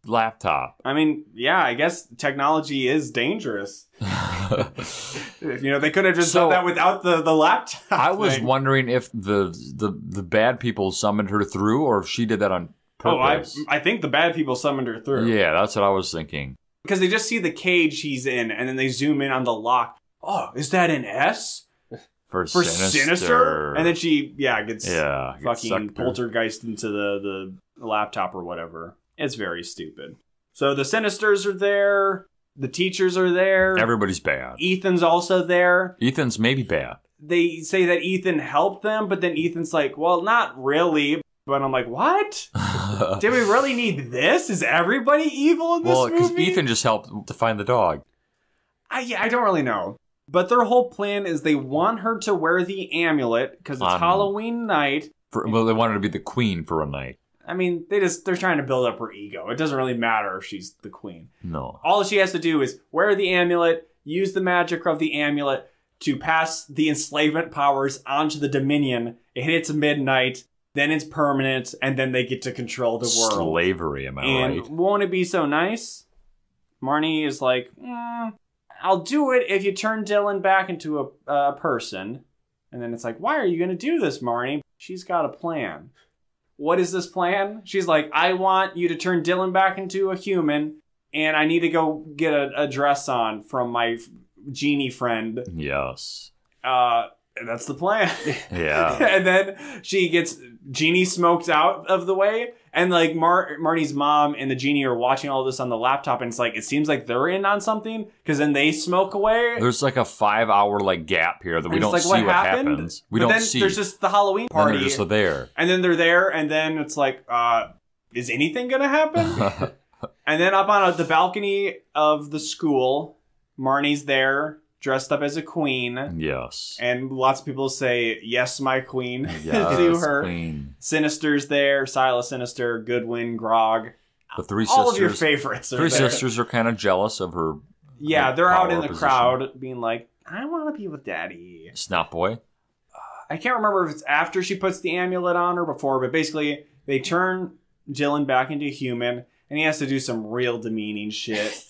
laptop. I mean, yeah, I guess technology is dangerous. They could have just done that without the laptop. I was wondering if the bad people summoned her through, or if she did that on purpose. I think the bad people summoned her through. Yeah, that's what I was thinking. Because they just see the cage he's in, and then they zoom in on the lock. Oh, is that an S? For Sinister? And then she, gets fucking gets poltergeist into the laptop or whatever. It's very stupid. So the Sinisters are there. The teachers are there. Everybody's bad. Ethan's also there. Ethan's maybe bad. They say that Ethan helped them, but then Ethan's like, well, not really. But I'm like, what? Did we really need this? Is everybody evil in this movie? Well, because Ethan just helped to find the dog. I don't really know. But their whole plan is they want her to wear the amulet because it's Halloween night. They want her to be the queen for a night. I mean, they're trying to build up her ego. It doesn't really matter if she's the queen. No. All she has to do is wear the amulet, use the magic of the amulet to pass the enslavement powers onto the Dominion. It hits midnight, then it's permanent, and then they get to control the world. Slavery, am I right? And won't it be so nice? Marnie is like, I'll do it if you turn Dylan back into a person. And then it's like, why are you going to do this, Marnie? She's got a plan. What is this plan? She's like, I want you to turn Dylan back into a human, and I need to go get a dress on from my genie friend. Yes. And that's the plan. Yeah. And then she gets Genie smoked out of the way, and like Marnie's mom and the Genie are watching all this on the laptop, and it's like it seems like they're in on something because then they smoke away. There's like a 5-hour like gap here that we don't see what happens. We don't see. There's just the Halloween party. And they're just there, and then they're there, and then it's like, is anything gonna happen? And then up on the balcony of the school, Marnie's there, dressed up as a queen. Yes. And lots of people say, yes, my queen, yes, to her. Queen. Sinister's there, Silas Sinister, Goodwin, Grog. The three all sisters. All of your favorites are Three there. sisters are kind of jealous of her. Yeah, they're out in the crowd being like, I want to be with Daddy. Snot boy. I can't remember if it's after she puts the amulet on or before, but basically They turn Dylan back into a human, and he has to do some real demeaning shit.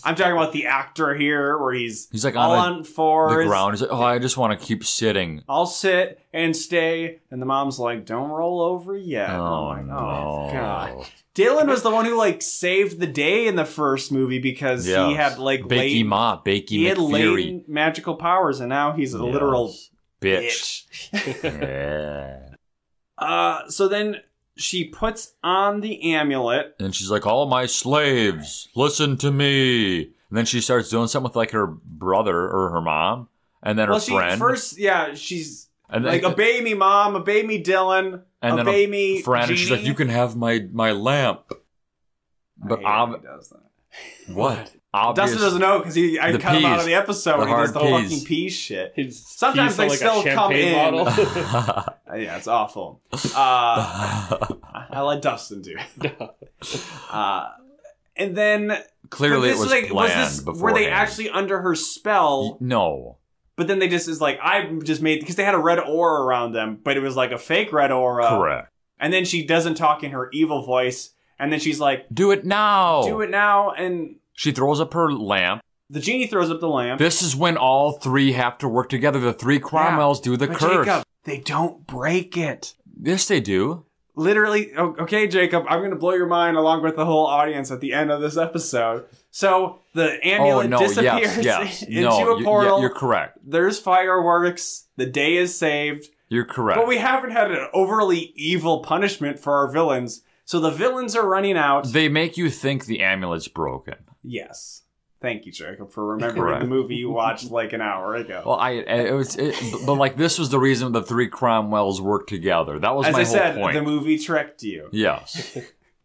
I'm talking about the actor here, where he's like on fours. The ground. He's like, oh, I just want to keep sitting. I'll sit and stay. And the mom's like, don't roll over yet. Oh, oh God. Dylan was the one who like saved the day in the first movie because he had like latent magical powers, and now he's a literal bitch. So then she puts on the amulet. And she's like, all my slaves, listen to me. And then she starts doing something with like her brother or her mom. And then her friend. She's like, obey me, Mom, obey me, Dylan, and obey me, friend. And she's like, you can have my lamp. But he does that. What? Dustin doesn't know because I cut him out of the episode when he does the whole fucking peas shit. Sometimes they still come in. Yeah, it's awful. I let Dustin do it. And then clearly it was planned beforehand. Were they actually under her spell? No. But then they just is like, I just made, because they had a red aura around them, but it was like a fake red aura. Correct. And then she doesn't talk in her evil voice. And then she's like, do it now. Do it now. And she throws up her lamp. The genie throws up the lamp. This is when all three have to work together. The three Cromwells do the curse. Jacob, they don't break it. Yes, they do. Literally, okay, Jacob, I'm going to blow your mind along with the whole audience at the end of this episode. So the amulet disappears into a portal. You're correct. There's fireworks. The day is saved. You're correct. But we haven't had an overly evil punishment for our villains. So the villains are running out. They make you think the amulet's broken. Yes. Thank you, Jacob, for remembering the movie you watched like an hour ago. Well, but like this was the reason the three Cromwells worked together. That was my whole point. As I said, the movie tricked you. Yes.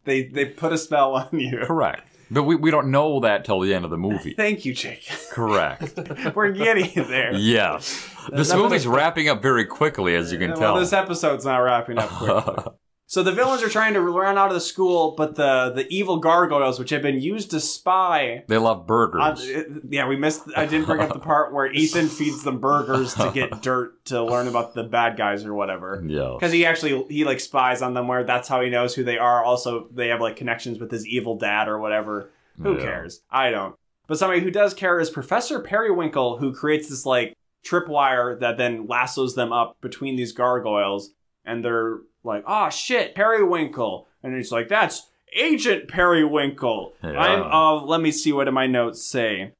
They put a spell on you. Correct. But we don't know that till the end of the movie. Thank you, Jacob. Correct. We're getting there. Yes. This movie's wrapping up very quickly, as you can tell. Well, this episode's not wrapping up quickly. So the villains are trying to run out of the school, but the evil gargoyles, which have been used to spy... They love burgers. I didn't bring up the part where Ethan feeds them burgers to get dirt to learn about the bad guys or whatever. Yeah. Because he like spies on them where that's how he knows who they are. Also, they have like connections with his evil dad or whatever. Who cares? I don't. But somebody who does care is Professor Periwinkle, who creates this like tripwire that then lassos them up between these gargoyles, and they're like, oh shit, Periwinkle. And it's like, that's Agent Periwinkle. Yeah. Let me see, what do my notes say?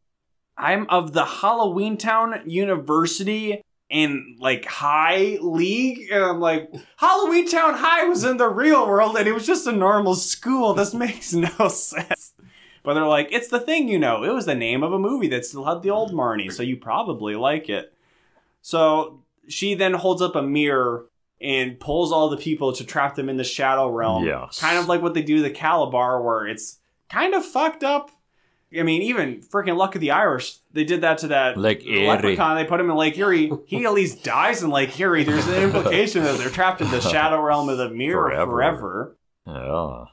I'm of the Halloweentown University in like High League. And I'm like, Halloweentown High was in the real world and it was just a normal school. This makes no sense. But they're like, it's the thing, you know. It was the name of a movie that still had the old Marnie, so you probably like it. So she then holds up a mirror and pulls all the people to trap them in the Shadow Realm. Yes. Kind of like what they do to the Calabar, where it's kind of fucked up. I mean, even freaking Luck of the Irish, they did that to that leprechaun. They put him in Lake Erie. He at least dies in Lake Erie. There's an implication that they're trapped in the Shadow Realm of the mirror forever. Yeah.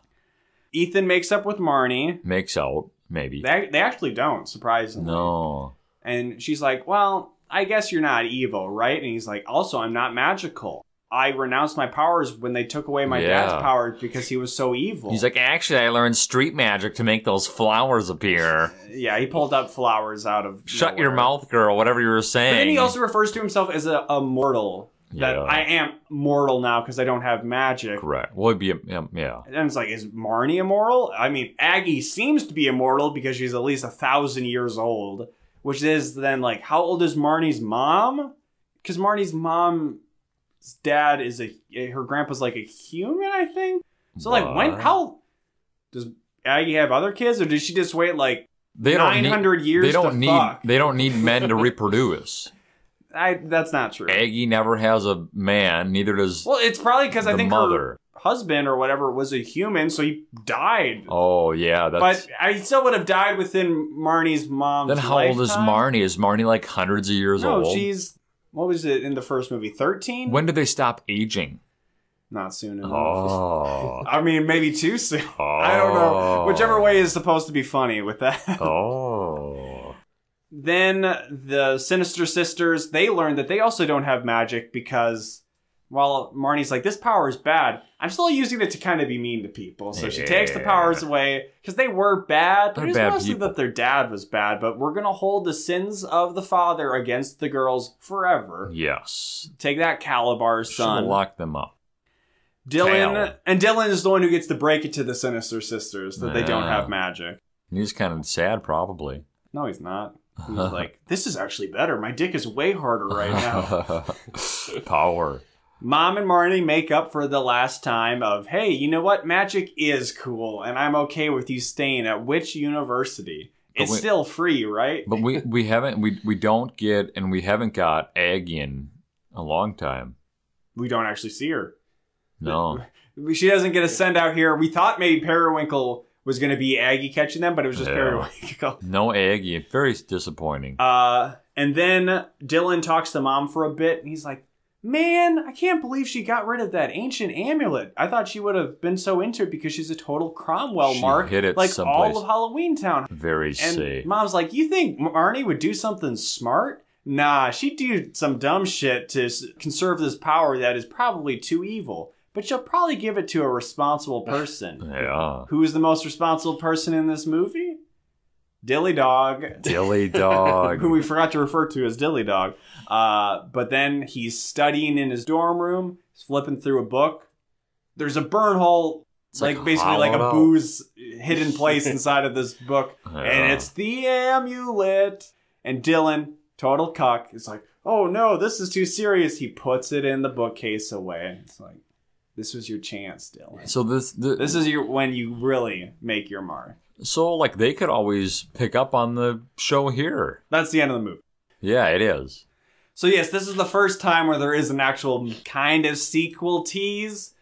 Ethan makes up with Marnie. Makes out, maybe. They actually don't, surprisingly. No. And she's like, well, I guess you're not evil, right? And he's like, also, I'm not magical. I renounced my powers when they took away my dad's powers because he was so evil. He's like, actually, I learned street magic to make those flowers appear. Yeah, he pulled up flowers out of Shut your mouth, girl, whatever you were saying. But then he also refers to himself as a mortal. That I am mortal now because I don't have magic. Correct. Well, it'd be, And it's like, is Marnie immortal? I mean, Aggie seems to be immortal because she's at least 1,000 years old. Which is then like, how old is Marnie's mom? Because Marnie's mom's dad is her grandpa's like a human, I think. So like, how does Aggie have other kids, or did she just wait like 900 years? They don't need men to reproduce. That's not true. Aggie never has a man. Neither does. Well, it's probably because I think her husband or whatever was a human, so he died. Oh yeah, but I still would have died within Marnie's mom's. Then how old is Marnie? Is Marnie like hundreds of years old? No, she's. What was it in the first movie? 13? When did they stop aging? Not soon enough. Oh. I mean, maybe too soon. I don't know. Whichever way is supposed to be funny with that. Oh. Then the Sinister Sisters, they learn that they also don't have magic because While Marnie's like, this power is bad. I'm still using it to kind of be mean to people. So she takes the powers away because they were bad. But it was mostly that their dad was bad. But we're going to hold the sins of the father against the girls forever. Yes. Take that, Calabar's son. Should lock them up. Dylan is the one who gets to break it to the Sinister Sisters that they don't have magic. He's kind of sad, probably. No, he's not. He's like, this is actually better. My dick is way harder right now. Power. Mom and Marnie make up for the last time of, hey, you know what? Magic is cool, and I'm okay with you staying at which university? It's still free, right? But we haven't got Aggie in a long time. We don't actually see her. No. She doesn't get a send out here. We thought maybe Periwinkle was going to be Aggie catching them, but it was just Periwinkle. No Aggie. Very disappointing. And then Dylan talks to Mom for a bit, and he's like, man, I can't believe she got rid of that ancient amulet. I thought she would have been so into it because she's a total Cromwell mark. Hit it like someplace. all of Halloweentown. Very safe. Mom's like, you think Marnie would do something smart? Nah, she'd do some dumb shit to conserve this power that is probably too evil. But she'll probably give it to a responsible person. Yeah. Who is the most responsible person in this movie? Dilly Dog. Dilly Dog. Who we forgot to refer to as Dilly Dog. But then he's studying in his dorm room. He's flipping through a book. There's a burn hole, like basically like a booze hidden place inside of this book. Yeah. And it's the amulet. And Dylan, total cuck, is like, oh no, this is too serious. He puts it in the bookcase away. It's like, this was your chance, Dylan. So this is when you really make your mark. So, like, they could always pick up on the show here. That's the end of the movie. Yeah, it is. So, yes, this is the first time where there is an actual kind of sequel tease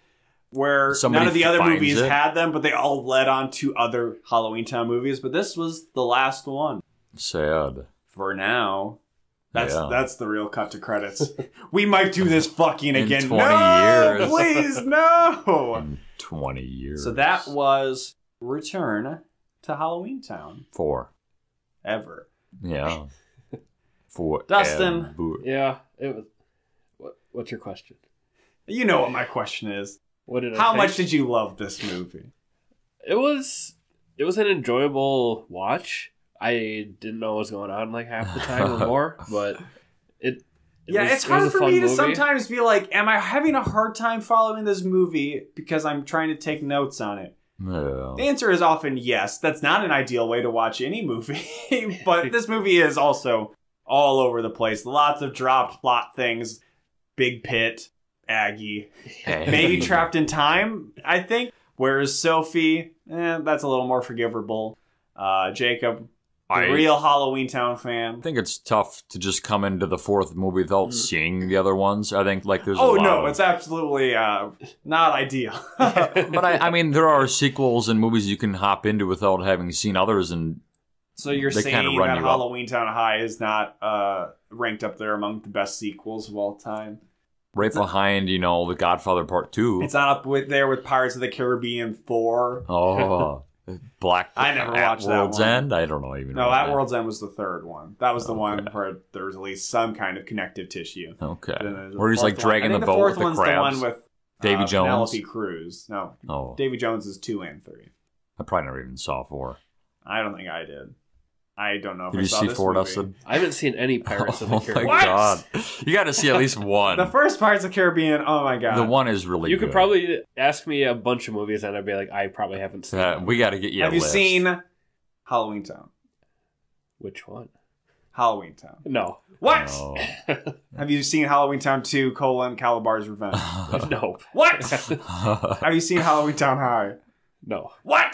where none of the other movies had them, but they all led on to other Halloweentown movies. But this was the last one. Sad. For now. That's the real cut to credits. We might do this fucking again. In 20 years. Please, no! In 20 years. So that was Return to Halloweentown. 4. Ever. Yeah. 4. Dustin. Yeah, it was. What's your question? You know what my question is. What did I How think? much did you love this movie? It was an enjoyable watch. I didn't know what was going on like half the time or more, but it's hard for me to sometimes be like, am I having a hard time following this movie because I'm trying to take notes on it? Yeah. The answer is often yes. That's not an ideal way to watch any movie, but this movie is also all over the place. Lots of dropped plot things. Big pit, Aggie, maybe trapped in time, I think. Whereas Sophie, that's a little more forgivable. Jacob, the real Halloweentown fan. I think it's tough to just come into the 4th movie without seeing the other ones. I think like there's it's absolutely not ideal. But I mean, there are sequels and movies you can hop into without having seen others, and so you're saying that Halloweentown High is not ranked up there among the best sequels of all time? Right behind, The Godfather Part 2. It's not up there with Pirates of the Caribbean 4. Oh. I never watched that one. World's End? I don't know even. No, At World's End was the 3rd one. That was the one where there was at least some kind of connective tissue. Okay. Where he's like dragging the boat with the crabs. The 4th one's the one with Davy Jones. Penelope Cruz. No. Oh. Davy Jones is 2 and 3. I probably never even saw 4. I don't think I did. I don't know if Did I you saw see this 4, movie. Dustin? I haven't seen any Pirates of the Caribbean. Oh my god. You got to see at least one. The first Pirates of the Caribbean, oh my god. The one is really You good. could probably ask me a bunch of movies and I'd be like, I probably haven't seen them. We got to get you Have you seen Halloweentown? Which one? Halloweentown. No. What? No. Have you seen Halloweentown 2, Calabar's Revenge? No. What? Have you seen Halloweentown High? No. What?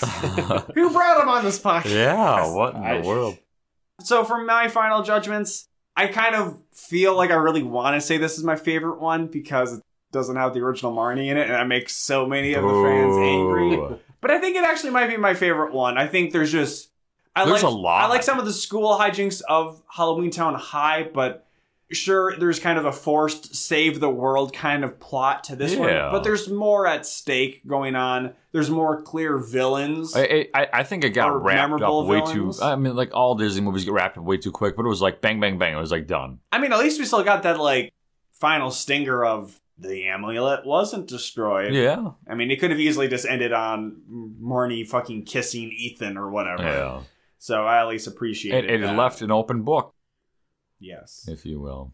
Who brought him on this podcast? Yeah, what in the world? So for my final judgments, I kind of feel like I really want to say this is my favorite one because it doesn't have the original Marnie in it, and that makes so many of the fans angry. But I think it actually might be my favorite one. I think there's just... There's a lot. I like some of the school hijinks of Halloweentown High, but sure, there's kind of a forced save the world kind of plot to this one. But there's more at stake going on. There's more clear villains. I think it got wrapped up way villains. too... I mean, like, all Disney movies get wrapped up way too quick, but it was like bang, bang, bang. It was like done. I mean, at least we still got that, like, final stinger of the amulet wasn't destroyed. Yeah. I mean, it could have easily just ended on Marnie fucking kissing Ethan or whatever. Yeah. So I at least appreciate it. It left an open book. Yes. If you will.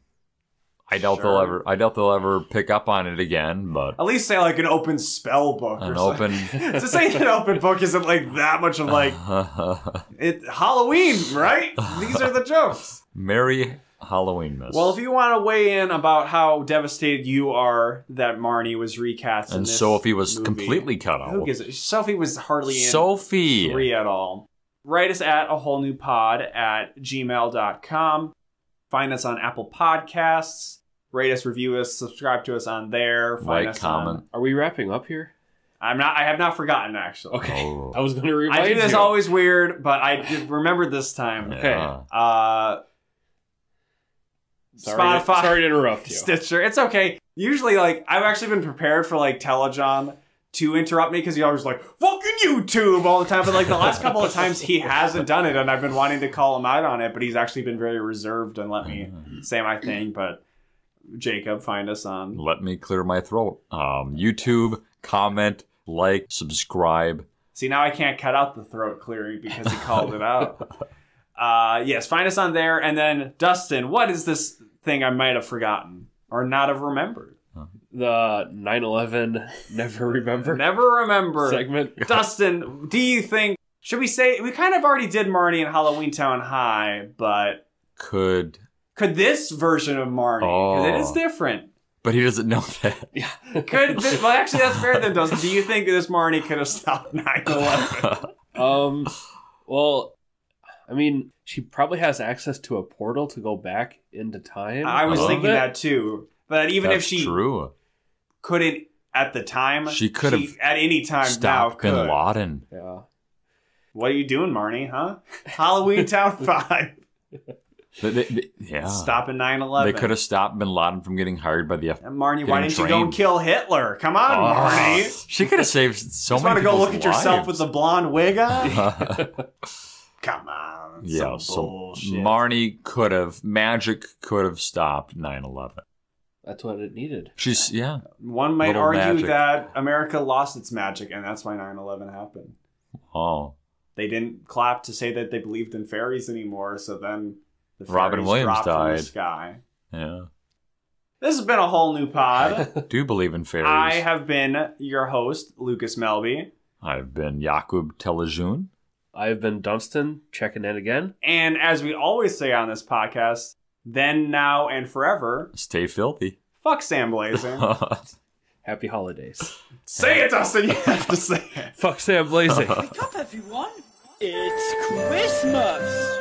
I doubt they'll ever pick up on it again, but at least say like an open spell book or something. To say an open book isn't like that much of like Halloween, right? These are the jokes. Merry Halloween, miss. Well, if you want to weigh in about how devastated you are that Marnie was recast in this Sophie was movie, completely cut out. Who gives it? Sophie was hardly in Sophie 3 at all. Write us at awholenewpod@gmail.com. Find us on Apple Podcasts. Rate us, review us, subscribe to us on there. Find us comment. Are we wrapping up here? I have not forgotten, actually. Okay. Oh. I was going to remind you. I do this always weird, but I remembered this time. Okay. Spotify. Sorry to interrupt you. Stitcher. It's okay. Usually, like, I've actually been prepared for, like, Telejohn to interrupt me because he always like, fucking YouTube all the time. But, like, the last couple of times he hasn't done it, and I've been wanting to call him out on it, but he's actually been very reserved and let me say my thing. But Jacob, find us on. Let me clear my throat. YouTube, comment, like, subscribe. See, now I can't cut out the throat clearing because he called it out. Yes, find us on there. And then, Dustin, what is this thing I might have forgotten or not have remembered? The 9/11 Never Remember. Never Remember segment. Dustin, do you think, should we say, we kind of already did Marnie in Halloweentown High, but could this version of Marnie, because it is different. But he doesn't know that. Yeah. Well, actually, that's fair then, Dustin. Do you think this Marnie could have stopped 9/11? Well, I mean, she probably has access to a portal to go back into time. I was thinking that too. But even if she couldn't at the time, she could have at any time stopped Bin Laden. Yeah. What are you doing, Marnie, huh? Halloweentown 5. Yeah. Stopping 9/11. They could have stopped Bin Laden from getting hired by the FBI. Marnie, why didn't you go and kill Hitler? Come on, Marnie. She could have saved so many people's lives. You want to go look at yourself with the blonde wig on? Come on. Yeah, so bullshit. Marnie magic could have stopped 9/11. That's what it needed. One might argue that America lost its magic, and that's why 9/11 happened. Oh. They didn't clap to say that they believed in fairies anymore, so then the fairies Robin Williams died from the sky. Yeah. This has been a whole new pod. I do believe in fairies. I have been your host, Lucas Melby. I've been Jakub Telejun. I've been Dunstan, checking in again. And as we always say on this podcast, then, now, and forever, stay filthy. Fuck Sam Blazing. Happy holidays. Say it, Dustin. You have to say it. Fuck Sam Blazing. Wake up, everyone. It's Christmas.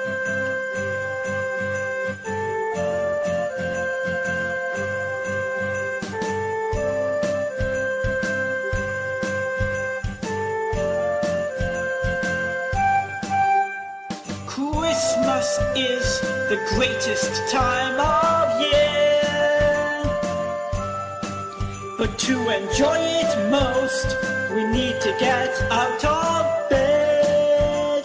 Christmas is the greatest time of year, but to enjoy it most, we need to get out of bed.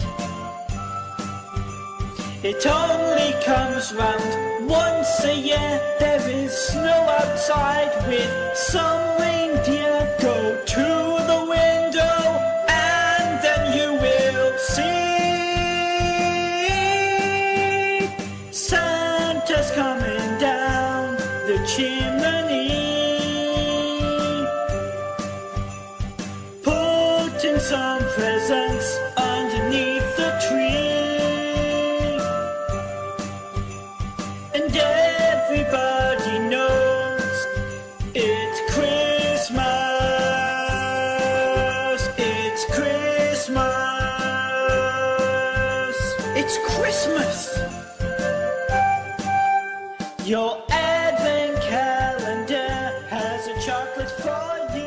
It only comes round once a year. There is snow outside with some reindeer. Go to the window and then you will see Santa's coming down the chimney, putting some presents underneath the tree, and everybody knows it's Christmas. It's Christmas. It's Christmas. Your advent calendar has a chocolate for you.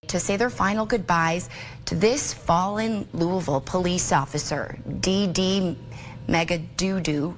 To say their final goodbyes to this fallen Louisville police officer, D.D. Mangudu.